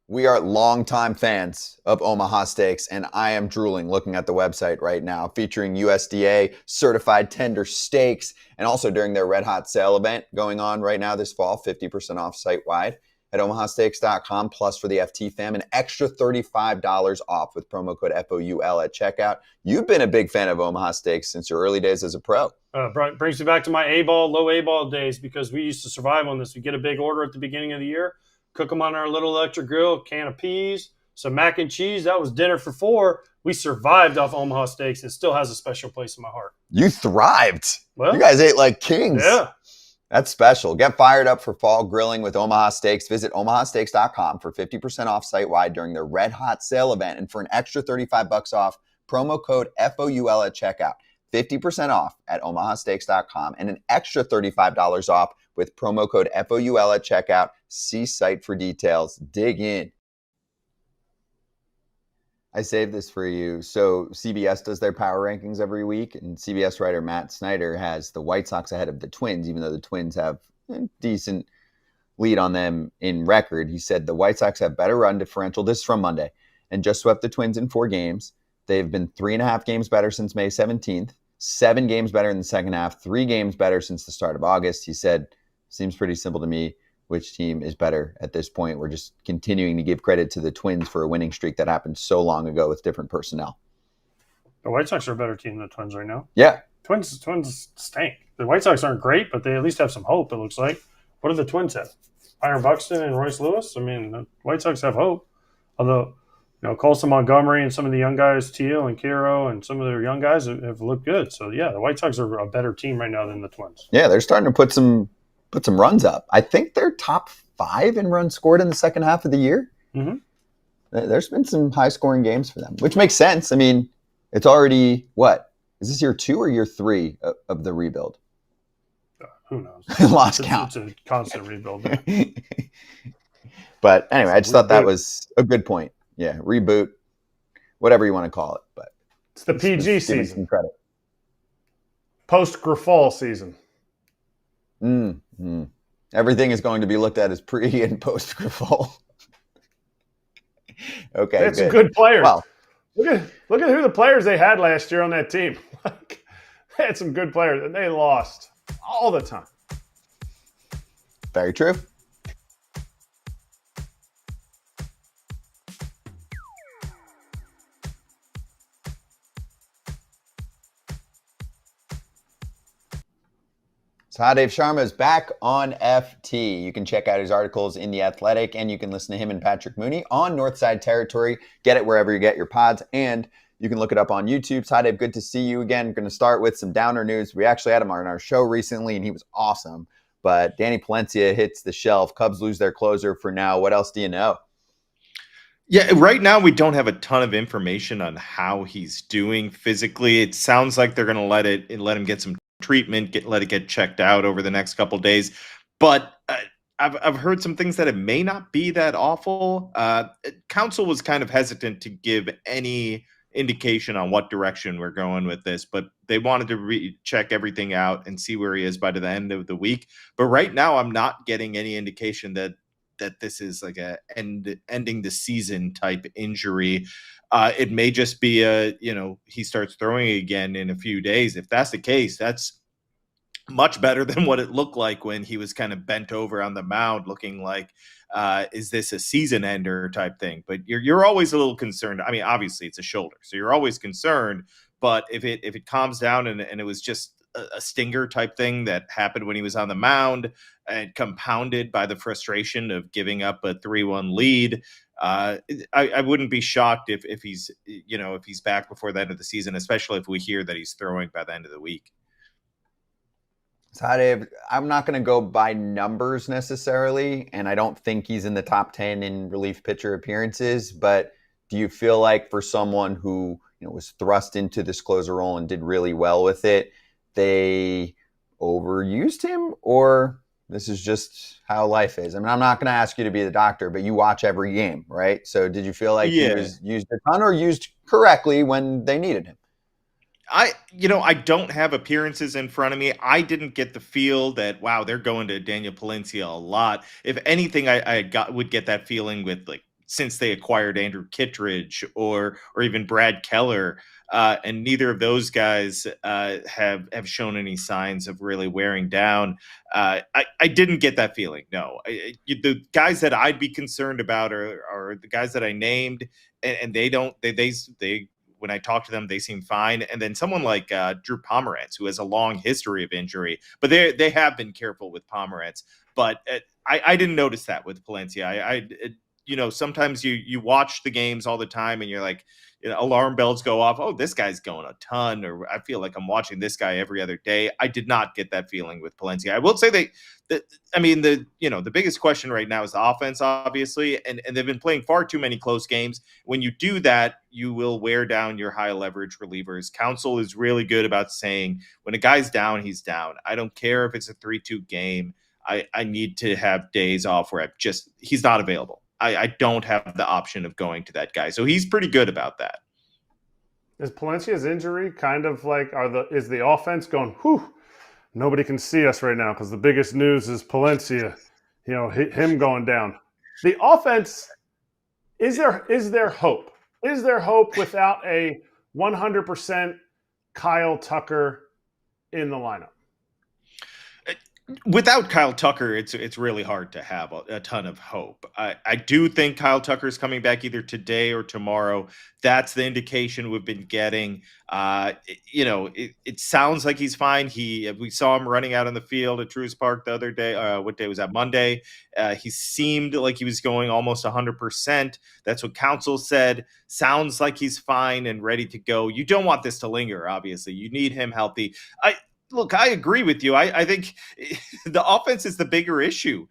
We are longtime fans of Omaha Steaks, and I am drooling looking at the website right now, featuring USDA certified tender steaks, and also during their Red Hot sale event going on right now this fall, 50% off site-wide at omahasteaks.com, plus for the FT fam, an extra $35 off with promo code FOUL at checkout. You've been a big fan of Omaha Steaks since your early days as a pro. Brings me back to my low A-ball days because we used to survive on this. We get a big order at the beginning of the year, cook them on our little electric grill, can of peas, some mac and cheese. That was dinner for 4. We survived off Omaha Steaks. It still has a special place in my heart. You thrived. Well, you guys ate like kings. Yeah. That's special. Get fired up for fall grilling with Omaha Steaks. Visit omahasteaks.com for 50% off site-wide during their Red Hot sale event. And for an extra $35 off, promo code FOUL at checkout. 50% off at omahasteaks.com and an extra $35 off with promo code FOUL at checkout. See site for details. Dig in. I saved this for you. So CBS does their power rankings every week, and CBS writer Matt Snyder has the White Sox ahead of the Twins, even though the Twins have a decent lead on them in record. He said the White Sox have better run differential. This is from Monday, and just swept the Twins in 4 games. They've been 3.5 games better since May 17th, 7 games better in the second half, 3 games better since the start of August. He said, seems pretty simple to me which team is better at this point. We're just continuing to give credit to the Twins for a winning streak that happened so long ago with different personnel. The White Sox are a better team than the Twins right now. Yeah, Twins stink. The White Sox aren't great, but they at least have some hope, it looks like. What do the Twins have? Byron Buxton and Royce Lewis? I mean, the White Sox have hope. Although, Colson Montgomery and some of the young guys, Teal and Kiro, and some of their young guys have looked good. So, yeah, the White Sox are a better team right now than the Twins. Yeah, they're starting to put some runs up. I think they're top 5 in runs scored in the second half of the year. Mm-hmm. There's been some high-scoring games for them, which makes sense. I mean, it's already, what? Is this year 2 or year 3 of the rebuild? Who knows? Lost count. It's a constant rebuild. But anyway, I just thought that was a good point. Yeah, reboot, whatever you want to call it. But it's the PG season. Some credit. Post-Grifol season. Mm-hmm. Everything is going to be looked at as pre- and post-Grifol. Okay, that's some good players. Well, look at who the players they had last year on that team. They had some good players, and they lost all the time. Very true. Sahadev Sharma is back on FT. You can check out his articles in The Athletic, and you can listen to him and Patrick Mooney on Northside Territory. Get it wherever you get your pods, and you can look it up on YouTube. Sahadev, good to see you again. Going to start with some downer news. We actually had him on our show recently, and he was awesome. But Danny Palencia hits the shelf. Cubs lose their closer for now. What else do you know? Yeah, right now we don't have a ton of information on how he's doing physically. It sounds like they're going to let him get some treatment, let it get checked out over the next couple of days. But I've heard some things that it may not be that awful. Counsel was kind of hesitant to give any indication on what direction we're going with this, but they wanted to check everything out and see where he is by the end of the week. But right now, I'm not getting any indication that this is like a ending the season type injury. It may just be he starts throwing again in a few days. If that's the case, that's much better than what it looked like when he was kind of bent over on the mound, looking like, is this a season ender type thing? But you're always a little concerned. I mean, obviously it's a shoulder, so you're always concerned. But if it calms down and it was just a stinger type thing that happened when he was on the mound and compounded by the frustration of giving up a 3-1 lead, I wouldn't be shocked if he's back before the end of the season, especially if we hear that he's throwing by the end of the week. Sahadev, I'm not going to go by numbers necessarily, and I don't think he's in the top 10 in relief pitcher appearances, but do you feel like for someone who was thrust into this closer role and did really well with it, they overused him, or this is just how life is? I mean, I'm not going to ask you to be the doctor, but you watch every game, right? So did you feel like he was used a ton or used correctly when they needed him? I don't have appearances in front of me. I didn't get the feel that, wow, they're going to Daniel Palencia a lot. If anything, I would get that feeling with, like, since they acquired Andrew Kittredge or even Brad Keller, and neither of those guys have shown any signs of really wearing down. I didn't get that feeling. No, the guys that I'd be concerned about are the guys that I named, and they when I talk to them, they seem fine. And then someone like Drew Pomerantz, who has a long history of injury, but they have been careful with Pomerantz. But I didn't notice that with Palencia. Sometimes you watch the games all the time and you're like, alarm bells go off. Oh, this guy's going a ton, or I feel like I'm watching this guy every other day. I did not get that feeling with Palencia. I will say the biggest question right now is the offense, obviously, and they've been playing far too many close games. When you do that, you will wear down your high leverage relievers. Counsel is really good about saying when a guy's down, he's down. I don't care if it's a 3-2 game. I need to have days off where he's not available. I don't have the option of going to that guy. So he's pretty good about that. Is Palencia's injury kind of like, is the offense going, whew, nobody can see us right now because the biggest news is Palencia, him going down. The offense, is there hope? Is there hope without a 100% Kyle Tucker in the lineup? Without Kyle Tucker, it's really hard to have a ton of hope. I do think Kyle Tucker's coming back either today or tomorrow. That's the indication we've been getting. It sounds like he's fine. We saw him running out on the field at Truist Park the other day. What day was that? Monday. He seemed like he was going almost 100%. That's what counsel said. Sounds like he's fine and ready to go. You don't want this to linger, obviously. You need him healthy. Look, I agree with you. I think the offense is the bigger issue.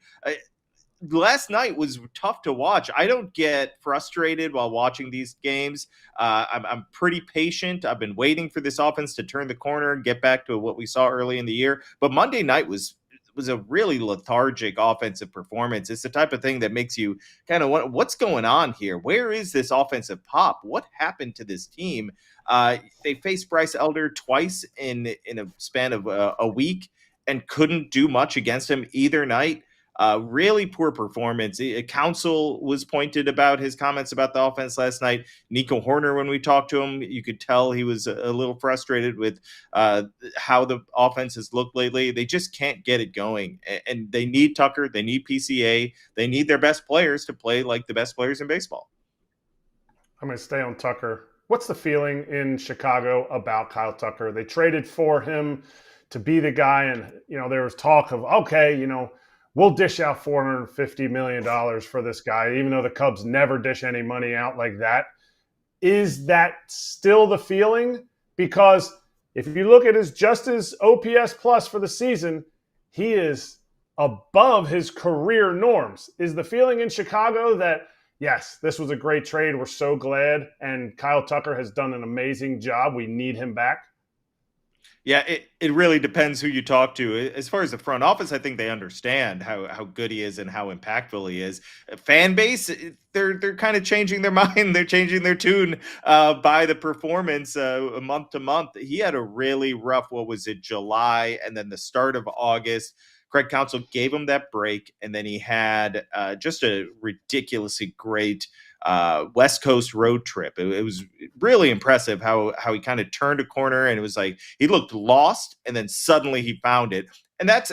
Last night was tough to watch. I don't get frustrated while watching these games. I'm pretty patient. I've been waiting for this offense to turn the corner and get back to what we saw early in the year. But Monday night was a really lethargic offensive performance. It's the type of thing that makes you kind of wonder, what's going on here? Where is this offensive pop? What happened to this team? They faced Bryce Elder twice in a span of a week and couldn't do much against him either night. Really poor performance. Counsel was pointed about his comments about the offense last night. Nico Horner, when we talked to him, you could tell he was a little frustrated with how the offense has looked lately. They just can't get it going. And they need Tucker. They need PCA. They need their best players to play like the best players in baseball. I'm going to stay on Tucker. What's the feeling in Chicago about Kyle Tucker? They traded for him to be the guy. And, there was talk of, okay, we'll dish out $450 million for this guy, even though the Cubs never dish any money out like that. Is that still the feeling? Because if you look at his OPS plus for the season, he is above his career norms. Is the feeling in Chicago that, yes, this was a great trade, we're so glad, and Kyle Tucker has done an amazing job, we need him back? Yeah, it really depends who you talk to. As far as the front office, I think they understand how good he is and how impactful he is. Fan base, they're kind of changing their mind. They're changing their tune by the performance month to month. He had a really rough, July and then the start of August. Craig Counsell gave him that break, and then he had just a ridiculously great West Coast road trip. It was really impressive how he kind of turned a corner, and it was like he looked lost and then suddenly he found it. And that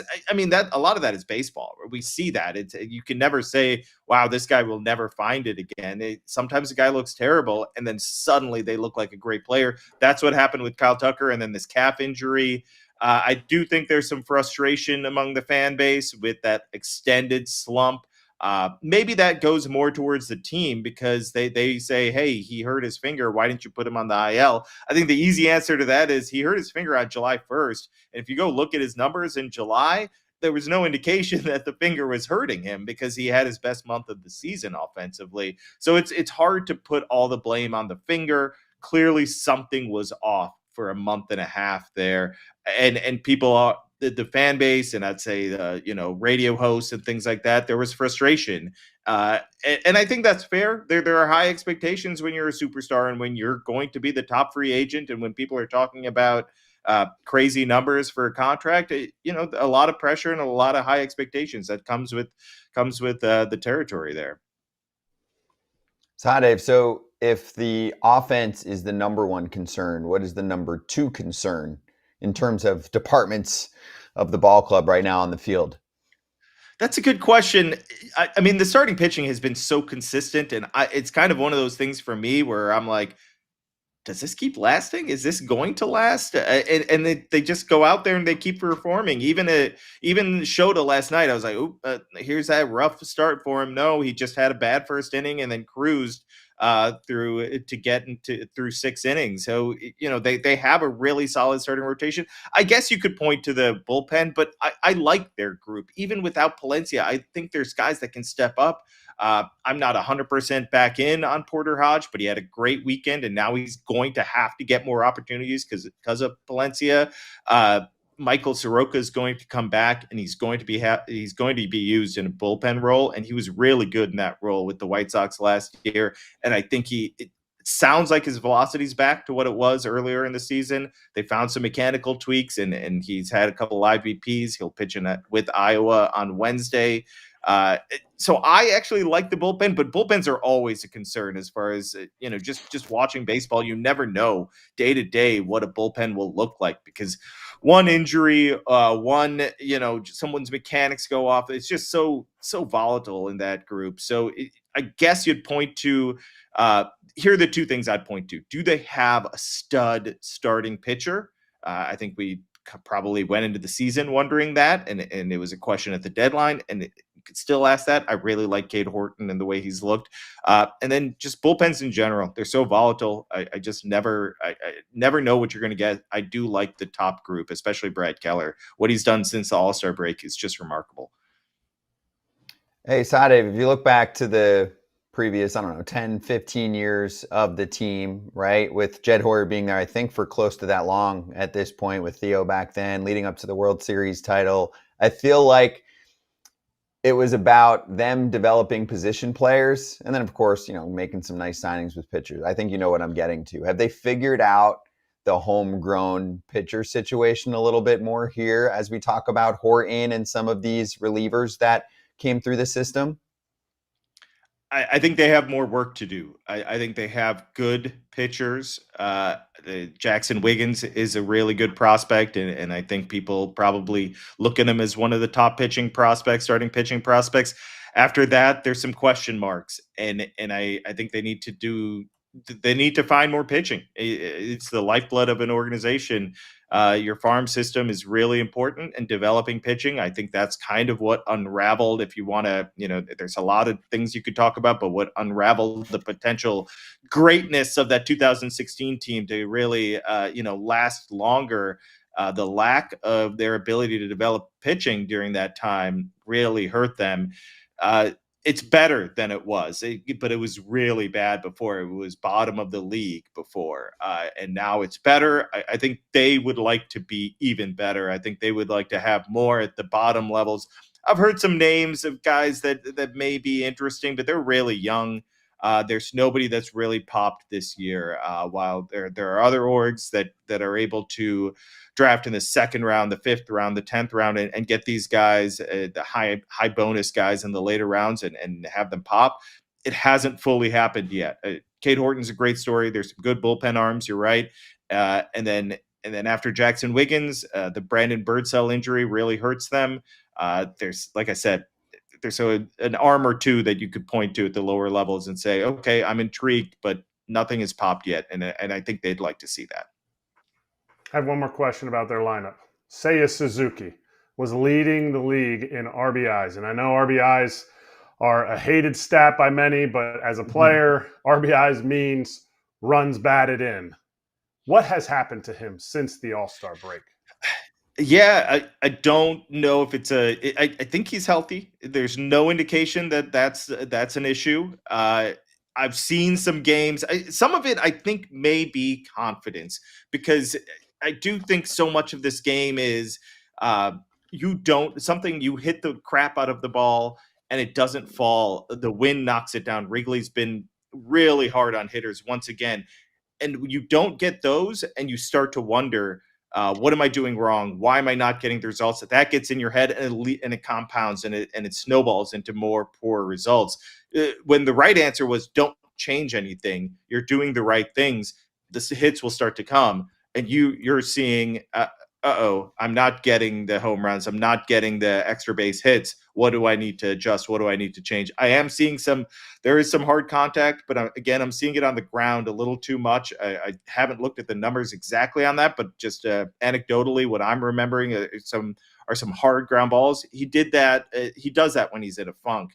a lot of that is baseball. We see that. You can never say, wow, this guy will never find it again. Sometimes the guy looks terrible and then suddenly they look like a great player. That's what happened with Kyle Tucker, and then this calf injury. I do think there's some frustration among the fan base with that extended slump. Maybe that goes more towards the team because they say, hey, he hurt his finger. Why didn't you put him on the IL? I think the easy answer to that is he hurt his finger on July 1st. And if you go look at his numbers in July, there was no indication that the finger was hurting him because he had his best month of the season offensively. So it's hard to put all the blame on the finger. Clearly something was off for a month and a half there. And people are, the fan base, and I'd say radio hosts and things like that, there was frustration, and I think that's fair. There are high expectations when you're a superstar and when you're going to be the top free agent, and when people are talking about crazy numbers for a contract, a lot of pressure and a lot of high expectations that comes with the territory there. Sahadev, so if the offense is the number one concern, what is the number two concern in terms of departments of the ball club right now on the field? That's a good question. I mean, the starting pitching has been so consistent, and it's kind of one of those things for me where I'm like, does this keep lasting? Is this going to last? And they just go out there and they keep performing. Even Shota last night, I was like, here's that rough start for him. No, he just had a bad first inning and then cruised through 6 innings. So, they have a really solid starting rotation. I guess you could point to the bullpen, but I like their group. Even without Palencia, I think there's guys that can step up. I'm not 100% back in on Porter Hodge, but he had a great weekend, and now he's going to have to get more opportunities because of Palencia. Michael Soroka is going to come back, and he's going to be used in a bullpen role, and he was really good in that role with the White Sox last year. And I think it sounds like his velocity's back to what it was earlier in the season. They found some mechanical tweaks, and he's had a couple live VPs. He'll pitch with Iowa on Wednesday. So I actually like the bullpen, but bullpens are always a concern as far as, just watching baseball. You never know day to day what a bullpen will look like because one injury, someone's mechanics go off. It's just so volatile in that group. So I guess you'd point to, here are the two things I'd point to. Do they have a stud starting pitcher? I think we probably went into the season wondering that, and it was a question at the deadline, and you could still ask that. I really like Cade Horton and the way he's looked. And then just bullpens in general. They're so volatile. I just never know what you're going to get. I do like the top group, especially Brad Keller. What he's done since the All-Star break is just remarkable. Hey, Sahadev, if you look back to the previous, 10, 15 years of the team, right, with Jed Hoyer being there, I think, for close to that long at this point, with Theo back then, leading up to the World Series title, I feel like it was about them developing position players and then, of course, making some nice signings with pitchers. I think you know what I'm getting to. Have they figured out the homegrown pitcher situation a little bit more here as we talk about Horton and some of these relievers that came through the system? I think they have more work to do. I think they have good pitchers. Jackson Wiggins is a really good prospect, and I think people probably look at him as one of the top starting pitching prospects. After that, there's some question marks, and I think they need to find more pitching. It's the lifeblood of an organization. Your farm system is really important in developing pitching. I think that's kind of what unraveled, if you want to, there's a lot of things you could talk about, but what unraveled the potential greatness of that 2016 team to really, last longer. The lack of their ability to develop pitching during that time really hurt them. It's better than it was, but it was really bad before. It was bottom of the league before, and now it's better. I think they would like to be even better. I think they would like to have more at the bottom levels. I've heard some names of guys that may be interesting, but they're really young. There's nobody that's really popped this year, while there are other orgs that are able to draft in the second round, the fifth round, the 10th round, and get these guys, the high bonus guys in the later rounds and have them pop. It hasn't fully happened yet. Cade Horton's a great story. There's some good bullpen arms. You're right. And then after Jackson Wiggins, the Brandon Birdsell injury really hurts them. There's, like I said, there's an arm or two that you could point to at the lower levels and say, okay, I'm intrigued, but nothing has popped yet. And I think they'd like to see that. I have one more question about their lineup. Seiya Suzuki was leading the league in RBIs. And I know RBIs are a hated stat by many, but as a player, RBIs means runs batted in. What has happened to him since the All-Star break? Yeah, I don't know if I think he's healthy. There's no indication that's an issue. I've seen some games. Some of it I think may be confidence, because I do think so much of this game is you hit the crap out of the ball and it doesn't fall. The wind knocks it down. Wrigley's been really hard on hitters once again. And you don't get those and you start to wonder, what am I doing wrong? Why am I not getting the results? That gets in your head and it compounds and it snowballs into more poor results. When the right answer was don't change anything, you're doing the right things, the hits will start to come. And you're seeing, I'm not getting the home runs. I'm not getting the extra base hits. What do I need to adjust? What do I need to change? I am seeing there is some hard contact, but I'm seeing it on the ground a little too much. I haven't looked at the numbers exactly on that, but just anecdotally, what I'm remembering are some hard ground balls. He did that. He does that when he's in a funk,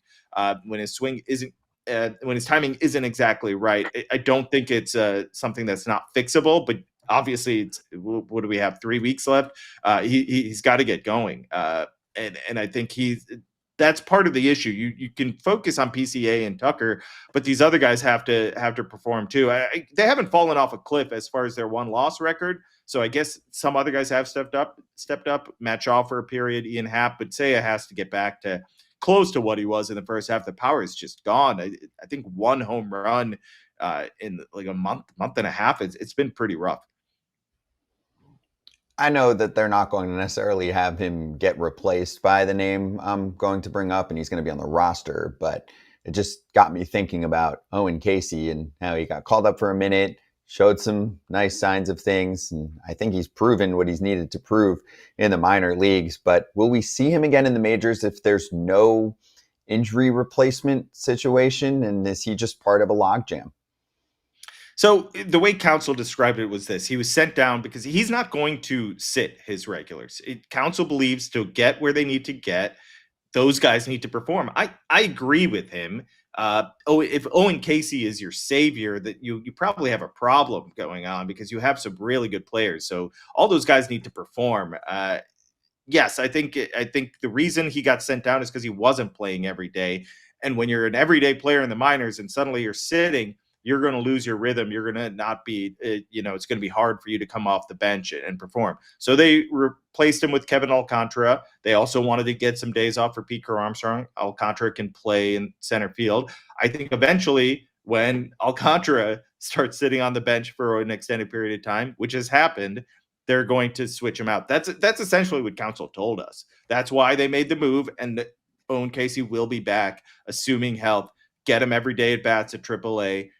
when his swing isn't, when his timing isn't exactly right. I don't think it's something that's not fixable, but obviously, what do we have? 3 weeks left. He's got to get going, and I think that's part of the issue. You can focus on PCA and Tucker, but these other guys have to perform too. They haven't fallen off a cliff as far as their 1-loss record. So I guess some other guys have stepped up. Matt Shaw for a period, Ian Happ, but Seiya has to get back to close to what he was in the first half. The power is just gone. I think one home run in like a month and a half. It's been pretty rough. I know that they're not going to necessarily have him get replaced by the name I'm going to bring up, and he's going to be on the roster, but it just got me thinking about Owen Casey and how he got called up for a minute, showed some nice signs of things, and I think he's proven what he's needed to prove in the minor leagues. But will we see him again in the majors if there's no injury replacement situation, and is he just part of a logjam? So the way Counsell described it was this: he was sent down because he's not going to sit his regulars. Counsell believes to get where they need to get, those guys need to perform. I agree with him. If Owen Casey is your savior, that you probably have a problem going on, because you have some really good players. So all those guys need to perform. Yes, I think the reason he got sent down is because he wasn't playing every day. And when you're an everyday player in the minors and suddenly you're sitting, you're going to lose your rhythm. You're going to not be, it's going to be hard for you to come off the bench and perform. So they replaced him with Kevin Alcantara. They also wanted to get some days off for Pete Armstrong. Alcantara can play in center field. I think eventually when Alcantara starts sitting on the bench for an extended period of time, which has happened, they're going to switch him out. That's essentially what Counsell told us. That's why they made the move, and Owen Casey will be back, assuming health. Get him every day at bats at AAA.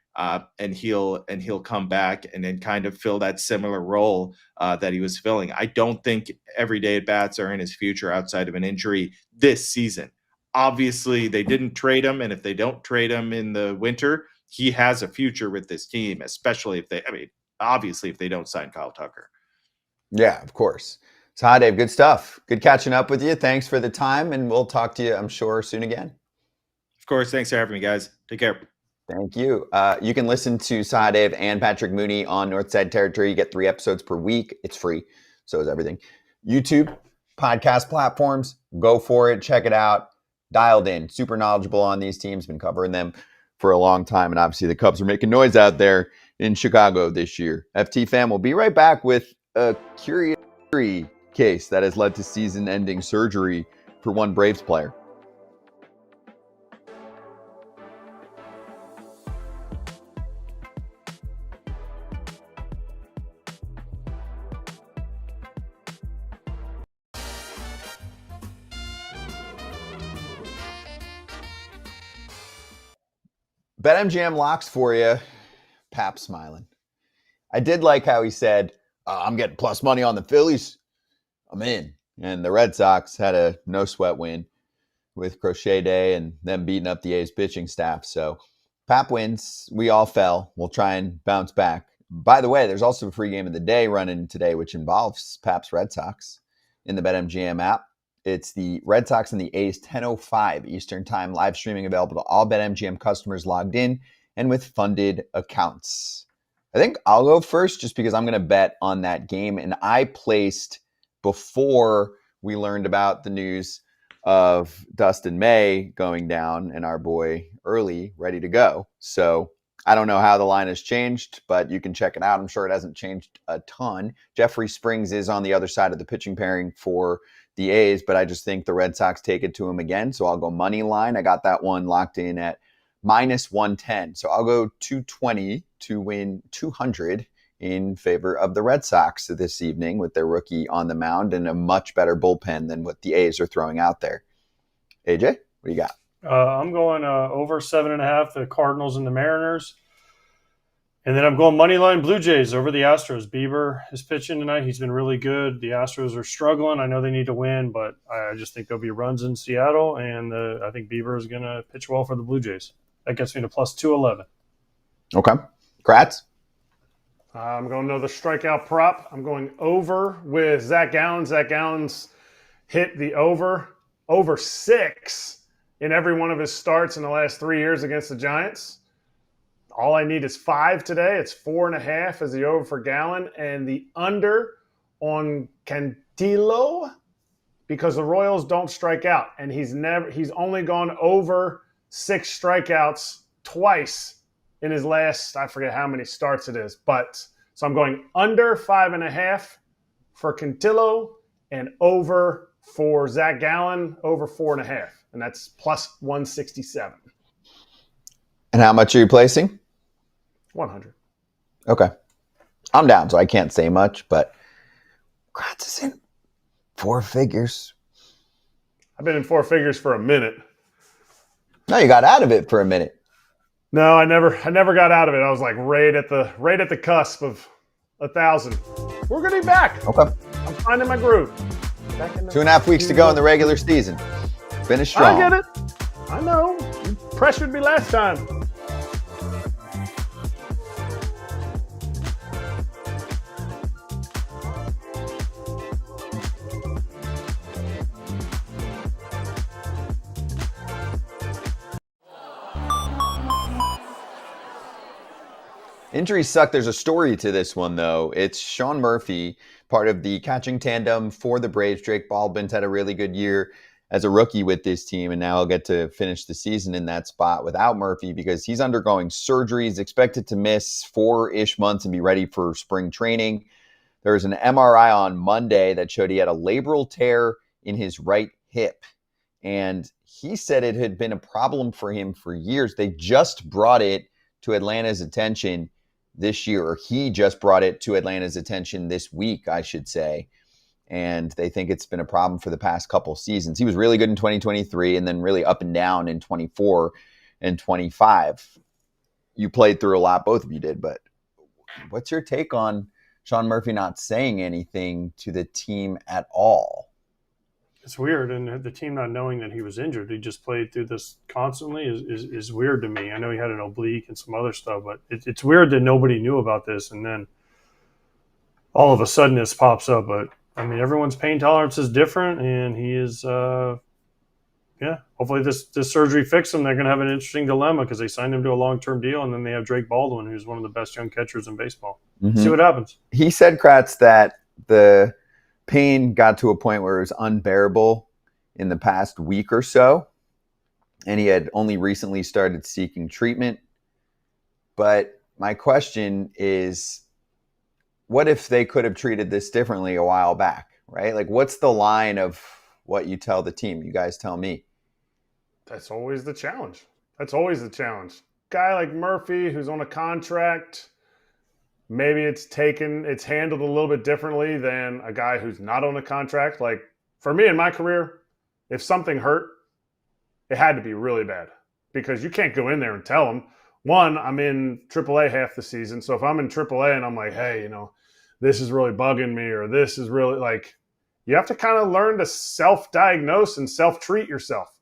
And he'll come back and then kind of fill that similar role that he was filling. I don't think everyday at bats are in his future outside of an injury this season. Obviously, they didn't trade him, and if they don't trade him in the winter, he has a future with this team, especially if they don't sign Kyle Tucker. Yeah, of course. Sahadev, good stuff. Good catching up with you. Thanks for the time, and we'll talk to you, I'm sure, soon again. Of course. Thanks for having me, guys. Take care. Thank you. You can listen to Sahadev and Patrick Mooney on Northside Territory. You get 3 episodes per week. It's free. So is everything. YouTube, podcast platforms, go for it. Check it out. Dialed in. Super knowledgeable on these teams. Been covering them for a long time. And obviously the Cubs are making noise out there in Chicago this year. FT fam, will be right back with a curious case that has led to season-ending surgery for one Braves player. BetMGM Locks for you. Pap smiling. I did like how he said, I'm getting plus money on the Phillies. I'm in. And the Red Sox had a no-sweat win with Crochet Day and them beating up the A's pitching staff. So Pap wins. We all fell. We'll try and bounce back. By the way, there's also a free game of the day running today, which involves Pap's Red Sox in the BetMGM app. It's the Red Sox and the A's, 10:05 Eastern Time, live streaming available to all BetMGM customers logged in and with funded accounts. I think I'll go first just because I'm going to bet on that game. And I placed, before we learned about the news of Dustin May going down and our boy Early ready to go. So I don't know how the line has changed, but you can check it out. I'm sure it hasn't changed a ton. Jeffrey Springs is on the other side of the pitching pairing for the A's, but I just think the Red Sox take it to him again. So I'll go money line. I got that one locked in at -110. So I'll go 220 to win 200 in favor of the Red Sox this evening with their rookie on the mound and a much better bullpen than what the A's are throwing out there. AJ, what do you got? I'm going over 7.5, the Cardinals and the Mariners. And then I'm going money line Blue Jays over the Astros. Bieber is pitching tonight. He's been really good. The Astros are struggling. I know they need to win, but I just think there'll be runs in Seattle, and I think Bieber is going to pitch well for the Blue Jays. That gets me to plus 211. Okay. Kratz? I'm going to know the strikeout prop. I'm going over with Zach Gallen. Zach Gallen's hit the over 6 in every one of his starts in the last 3 years against the Giants. All I need is 5 today. It's 4.5 as the over for Gallen, and the under on Cantillo, because the Royals don't strike out, and he's only gone over 6 strikeouts twice in his last, I forget how many starts it is, but so I'm going under 5.5 for Cantillo and over for Zach Gallen, over 4.5, and that's plus 167. And how much are you placing? 100. Okay. I'm down, so I can't say much, but Kratz is in 4 figures. I've been in 4 figures for a minute. No, you got out of it for a minute. No, I never got out of it. I was like right at the cusp of 1,000. We're gonna be back. Okay. I'm finding my groove. 2.5 weeks to go in the regular season. Finish strong. I get it. I know. You pressured me last time. Injuries suck. There's a story to this one, though. It's Sean Murphy, part of the catching tandem for the Braves. Drake Baldwin's had a really good year as a rookie with this team, and now he'll get to finish the season in that spot without Murphy because he's undergoing surgery. He's expected to miss 4-ish months and be ready for spring training. There was an MRI on Monday that showed he had a labral tear in his right hip, and he said it had been a problem for him for years. They just brought it to Atlanta's attention this year, or he just brought it to Atlanta's attention this week, I should say. And they think it's been a problem for the past couple seasons. He was really good in 2023 and then really up and down in 24 and 25. You played through a lot, both of you did, but what's your take on Sean Murphy not saying anything to the team at all? It's weird, and the team not knowing that he was injured, he just played through this constantly is weird to me. I know he had an oblique and some other stuff, but it's weird that nobody knew about this, and then all of a sudden this pops up. But I mean, everyone's pain tolerance is different, and he is, hopefully this surgery fixed him. They're going to have an interesting dilemma because they signed him to a long-term deal, and then they have Drake Baldwin, who's one of the best young catchers in baseball. Mm-hmm. See what happens. He said, Kratz, that the pain got to a point where it was unbearable in the past week or so, and he had only recently started seeking treatment. But my question is, what if they could have treated this differently a while back, right? Like, what's the line of what you tell the team? You guys tell me. That's always the challenge. Guy like Murphy, who's on a contract, maybe it's handled a little bit differently than a guy who's not on a contract. Like for me in my career, if something hurt, it had to be really bad because you can't go in there and tell them. One, I'm in AAA half the season. So if I'm in AAA and I'm like, hey, this is really bugging me, or this is really like, you have to kind of learn to self-diagnose and self-treat yourself.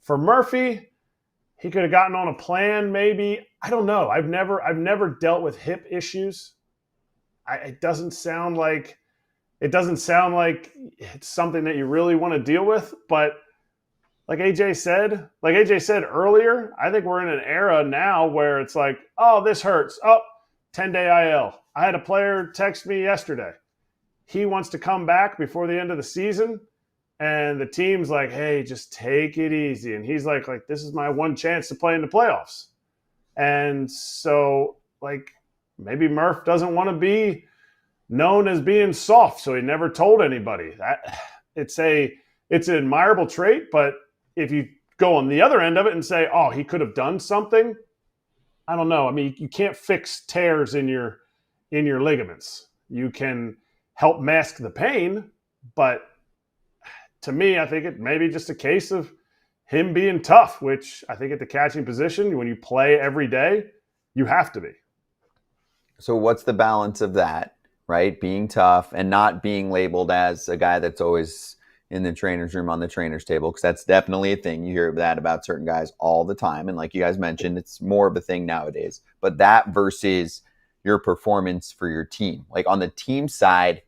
For Murphy, he could have gotten on a plan maybe. I don't know. I've never dealt with hip issues. It doesn't sound like it's something that you really want to deal with. But like AJ said earlier, I think we're in an era now where it's like, oh, this hurts. Oh, 10-day IL. I had a player text me yesterday. He wants to come back before the end of the season. And the team's like, hey, just take it easy. And he's like, this is my one chance to play in the playoffs. And so, maybe Murph doesn't want to be known as being soft, so he never told anybody. It's an admirable trait, but if you go on the other end of it and say, oh, he could have done something, I don't know. I mean, you can't fix tears in your ligaments. You can help mask the pain, but to me, I think it may be just a case of him being tough, which I think at the catching position, when you play every day, you have to be. So what's the balance of that, right? Being tough and not being labeled as a guy that's always in the trainer's room on the trainer's table, because that's definitely a thing. You hear that about certain guys all the time. And like you guys mentioned, it's more of a thing nowadays. But that versus your performance for your team. Like on the team side,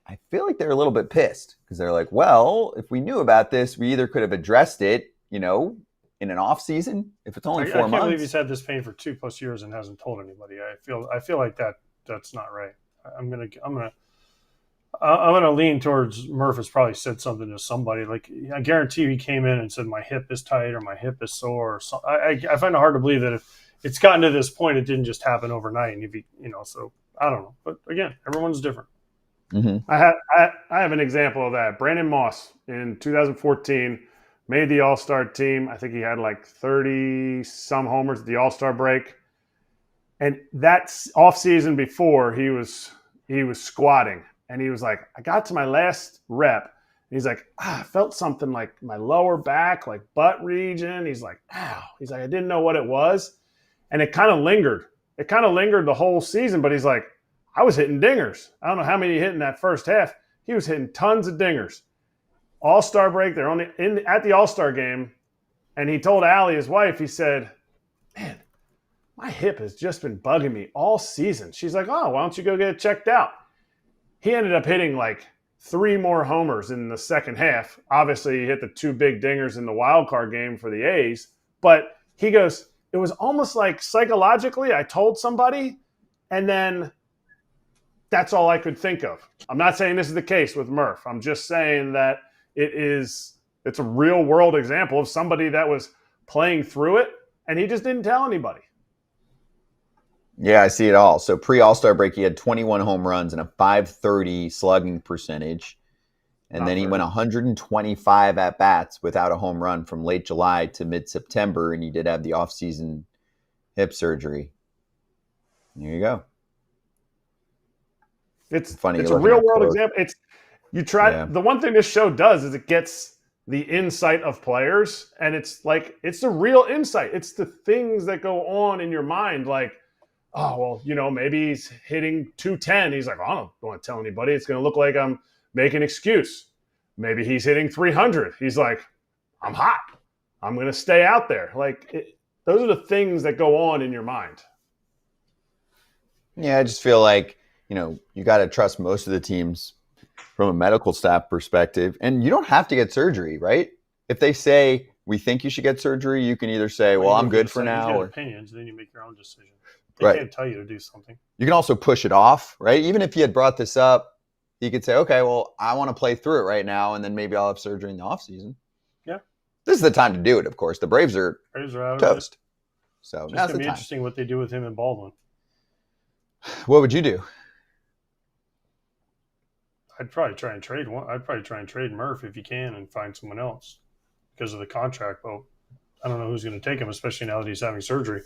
I feel like they're a little bit pissed because they're like, well, if we knew about this, we either could have addressed it, in an off season. If it's only 4 months. I can't believe he's had this pain for 2+ years and hasn't told anybody. I feel like that's not right. I'm gonna lean towards Murph has probably said something to somebody. Like I guarantee you he came in and said my hip is tight or my hip is sore. Or so. I find it hard to believe that if it's gotten to this point, it didn't just happen overnight. And if he, so I don't know. But again, everyone's different. Mm-hmm. I have an example of that. Brandon Moss in 2014 made the All-Star team. I think he had 30 some homers at the All-Star break. And that's off season before he was squatting. And he was like, I got to my last rep. And he's like, I felt something like my lower back, butt region. He's like, ow. He's like, I didn't know what it was. And it kind of lingered. It kind of lingered the whole season, but he's like, I was hitting dingers. I don't know how many he hit in that first half. He was hitting tons of dingers. All-Star break, they're at the All-Star game, and he told Allie, his wife, he said, man, my hip has just been bugging me all season. She's like, oh, why don't you go get it checked out? He ended up hitting like 3 more homers in the second half. Obviously, he hit the 2 big dingers in the wild card game for the A's. But he goes, it was almost like psychologically I told somebody, and then that's all I could think of. I'm not saying this is the case with Murph. I'm just saying that it's a real world example of somebody that was playing through it, and he just didn't tell anybody. Yeah, I see it all. So pre-All-Star break, he had 21 home runs and a .530 slugging percentage. And then he went 125 at-bats without a home run from late July to mid-September, and he did have the off-season hip surgery. There you go. It's funny. It's a real-world example. The one thing this show does is it gets the insight of players, and it's the real insight. It's the things that go on in your mind, like, oh, well, maybe he's hitting 210. He's like, I don't want to tell anybody. It's going to look like I'm making an excuse. Maybe he's hitting 300. He's like, I'm hot. I'm going to stay out there. Those are the things that go on in your mind. Yeah, I just feel like, you got to trust most of the teams from a medical staff perspective. And you don't have to get surgery, right? If they say, we think you should get surgery, you can either say, well, I'm good for now. You get opinions, then you make your own decision. They can't tell you to do something. You can also push it off, right? Even if he had brought this up, he could say, okay, well, I want to play through it right now, and then maybe I'll have surgery in the offseason. Yeah. This is the time to do it, of course. The Braves are out toast. So it's going to be interesting what they do with him and Baldwin. What would you do? I'd probably try and trade one. I'd probably try and trade Murph if you can and find someone else because of the contract. But I don't know who's going to take him, especially now that he's having surgery.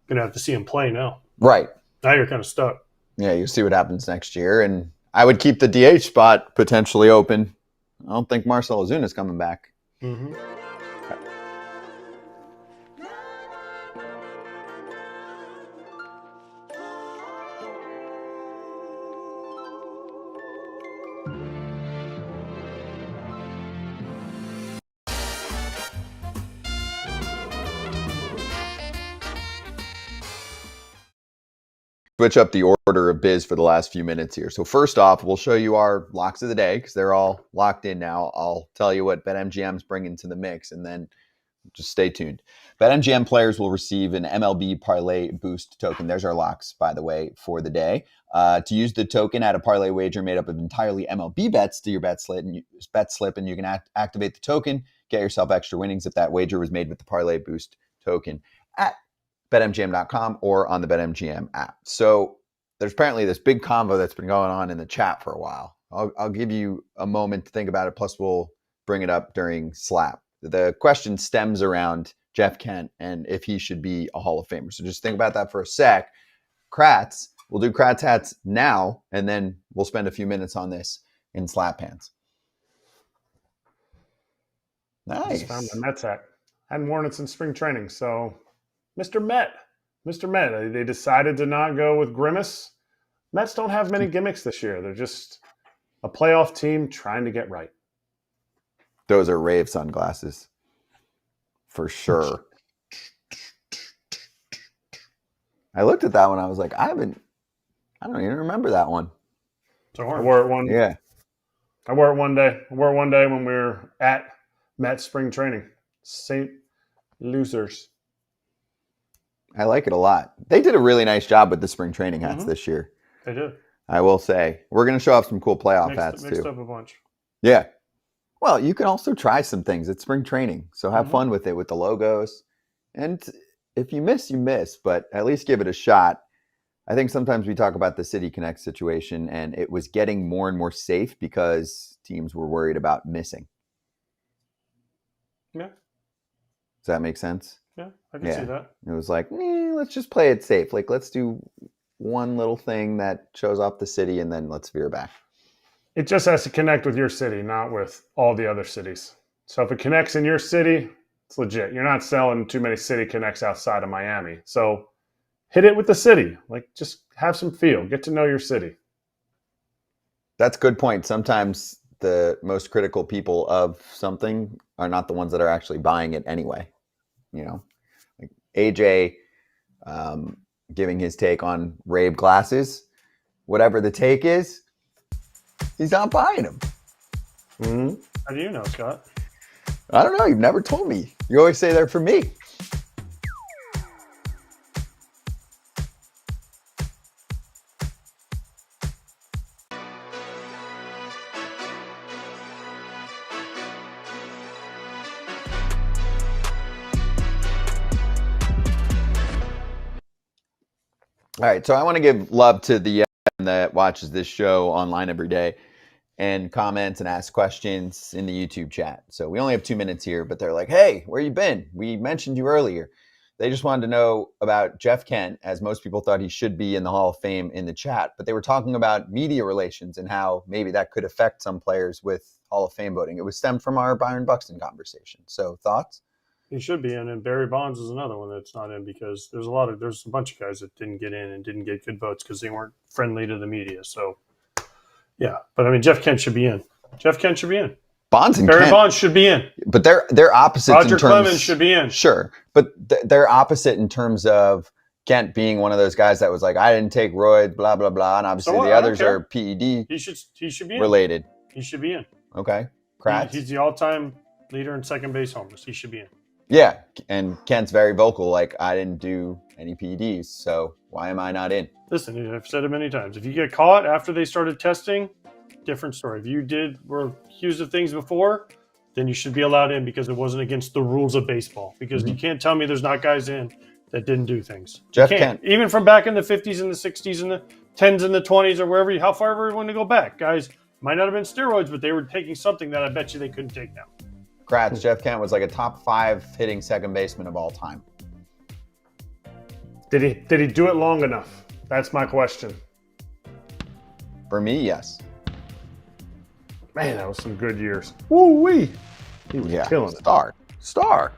Going to have to see him play now. Right. Now you're kind of stuck. Yeah, you'll see what happens next year. And I would keep the DH spot potentially open. I don't think Marcell Ozuna's coming back. Mm-hmm. Switch up the order of biz for the last few minutes here. So first off, we'll show you our locks of the day because they're all locked in now. I'll tell you what BetMGM's bringing to the mix, and then just stay tuned. BetMGM players will receive an MLB Parlay Boost token. There's our locks, by the way, for the day. To use the token, add a parlay wager made up of entirely MLB bets to your bet slip, and you can activate the token, get yourself extra winnings if that wager was made with the Parlay Boost token at BetMGM.com or on the BetMGM app. So there's apparently this big convo that's been going on in the chat for a while. I'll give you a moment to think about it, plus we'll bring it up during Slap. The question stems around Jeff Kent and if he should be a Hall of Famer. So just think about that for a sec. Kratz, we'll do Kratz Hatz now, and then we'll spend a few minutes on this in Slap Hands. Nice. Just found my Mets hat. Hadn't worn it since spring training, so... Mr. Met. They decided to not go with Grimace. Mets don't have many gimmicks this year. They're just a playoff team trying to get right. Those are rave sunglasses. For sure. I looked at that one. I was like, I don't even remember that one. So I wore it one. Yeah. I wore it one day. When we were at Mets spring training. St. Losers. I like it a lot. They did a really nice job with the spring training hats this year. They did. I will say. We're going to show off some cool playoff hats, mixed too. up a bunch. Yeah. Well, you can also try some things at spring training. So have fun with it, with the logos. And if you miss, you miss. But at least give it a shot. I think sometimes we talk about the City Connect situation, and it was getting more and more safe because teams were worried about missing. Yeah. Does that make sense? Yeah, I can see that. It was like, let's just play it safe. Let's do one little thing that shows off the city, and then let's veer back. It just has to connect with your city, not with all the other cities. So if it connects in your city, It's legit. You're not selling too many city connects outside of Miami. So hit it with the city. Like, just have some feel. Get to know your city. That's a good point. Sometimes the most critical people of something are not the ones that are actually buying it anyway. You know, like AJ giving his take on Rave glasses. Whatever the take is, he's not buying them. Mm-hmm. How do you know, Scott? I don't know. You've never told me. You always say they're for me. All right, so I want to give love to the that watches this show online every day and comments and asks questions in the YouTube chat. So we only have 2 minutes here, but they're like, hey, where you been? We mentioned you earlier. They just wanted to know about Jeff Kent, as most people thought he should be in the Hall of Fame in the chat. But they were talking about media relations and how maybe that could affect some players with Hall of Fame voting. It was stemmed from our Byron Buxton conversation. So thoughts? He should be in, and Barry Bonds is another one that's not in because there's a bunch of guys that didn't get in and didn't get good votes because they weren't friendly to the media. So, yeah, but I mean, Jeff Kent should be in. Jeff Kent should be in. Bonds and Barry Kent, Bonds should be in. but they're opposites. Roger in terms, Clemens should be in. Sure, but they're opposite in terms of Kent being one of those guys that was like, I didn't take roids, blah blah blah, and obviously the others are PED. He should be in. Related. He should be in. Okay, Kratz. He's the all-time leader in second base homers. He should be in. Yeah, and Kent's very vocal, like, I didn't do any PEDs, so why am I not in? Listen, I've said it many times. If you get caught after they started testing, different story. If you were accused of things before, then you should be allowed in because it wasn't against the rules of baseball. Because you can't tell me there's not guys in that didn't do things. Jeff Kent. Even from back in the 50s and the 60s and the 10s and the 20s or wherever, how far ever you want to go back. Guys might not have been steroids, but they were taking something that I bet you they couldn't take now. Kratz, Jeff Kent was like a top 5 hitting second baseman of all time. Did he do it long enough? That's my question. For me, yes. Man, that was some good years. Woo-wee. He was killing it. Star.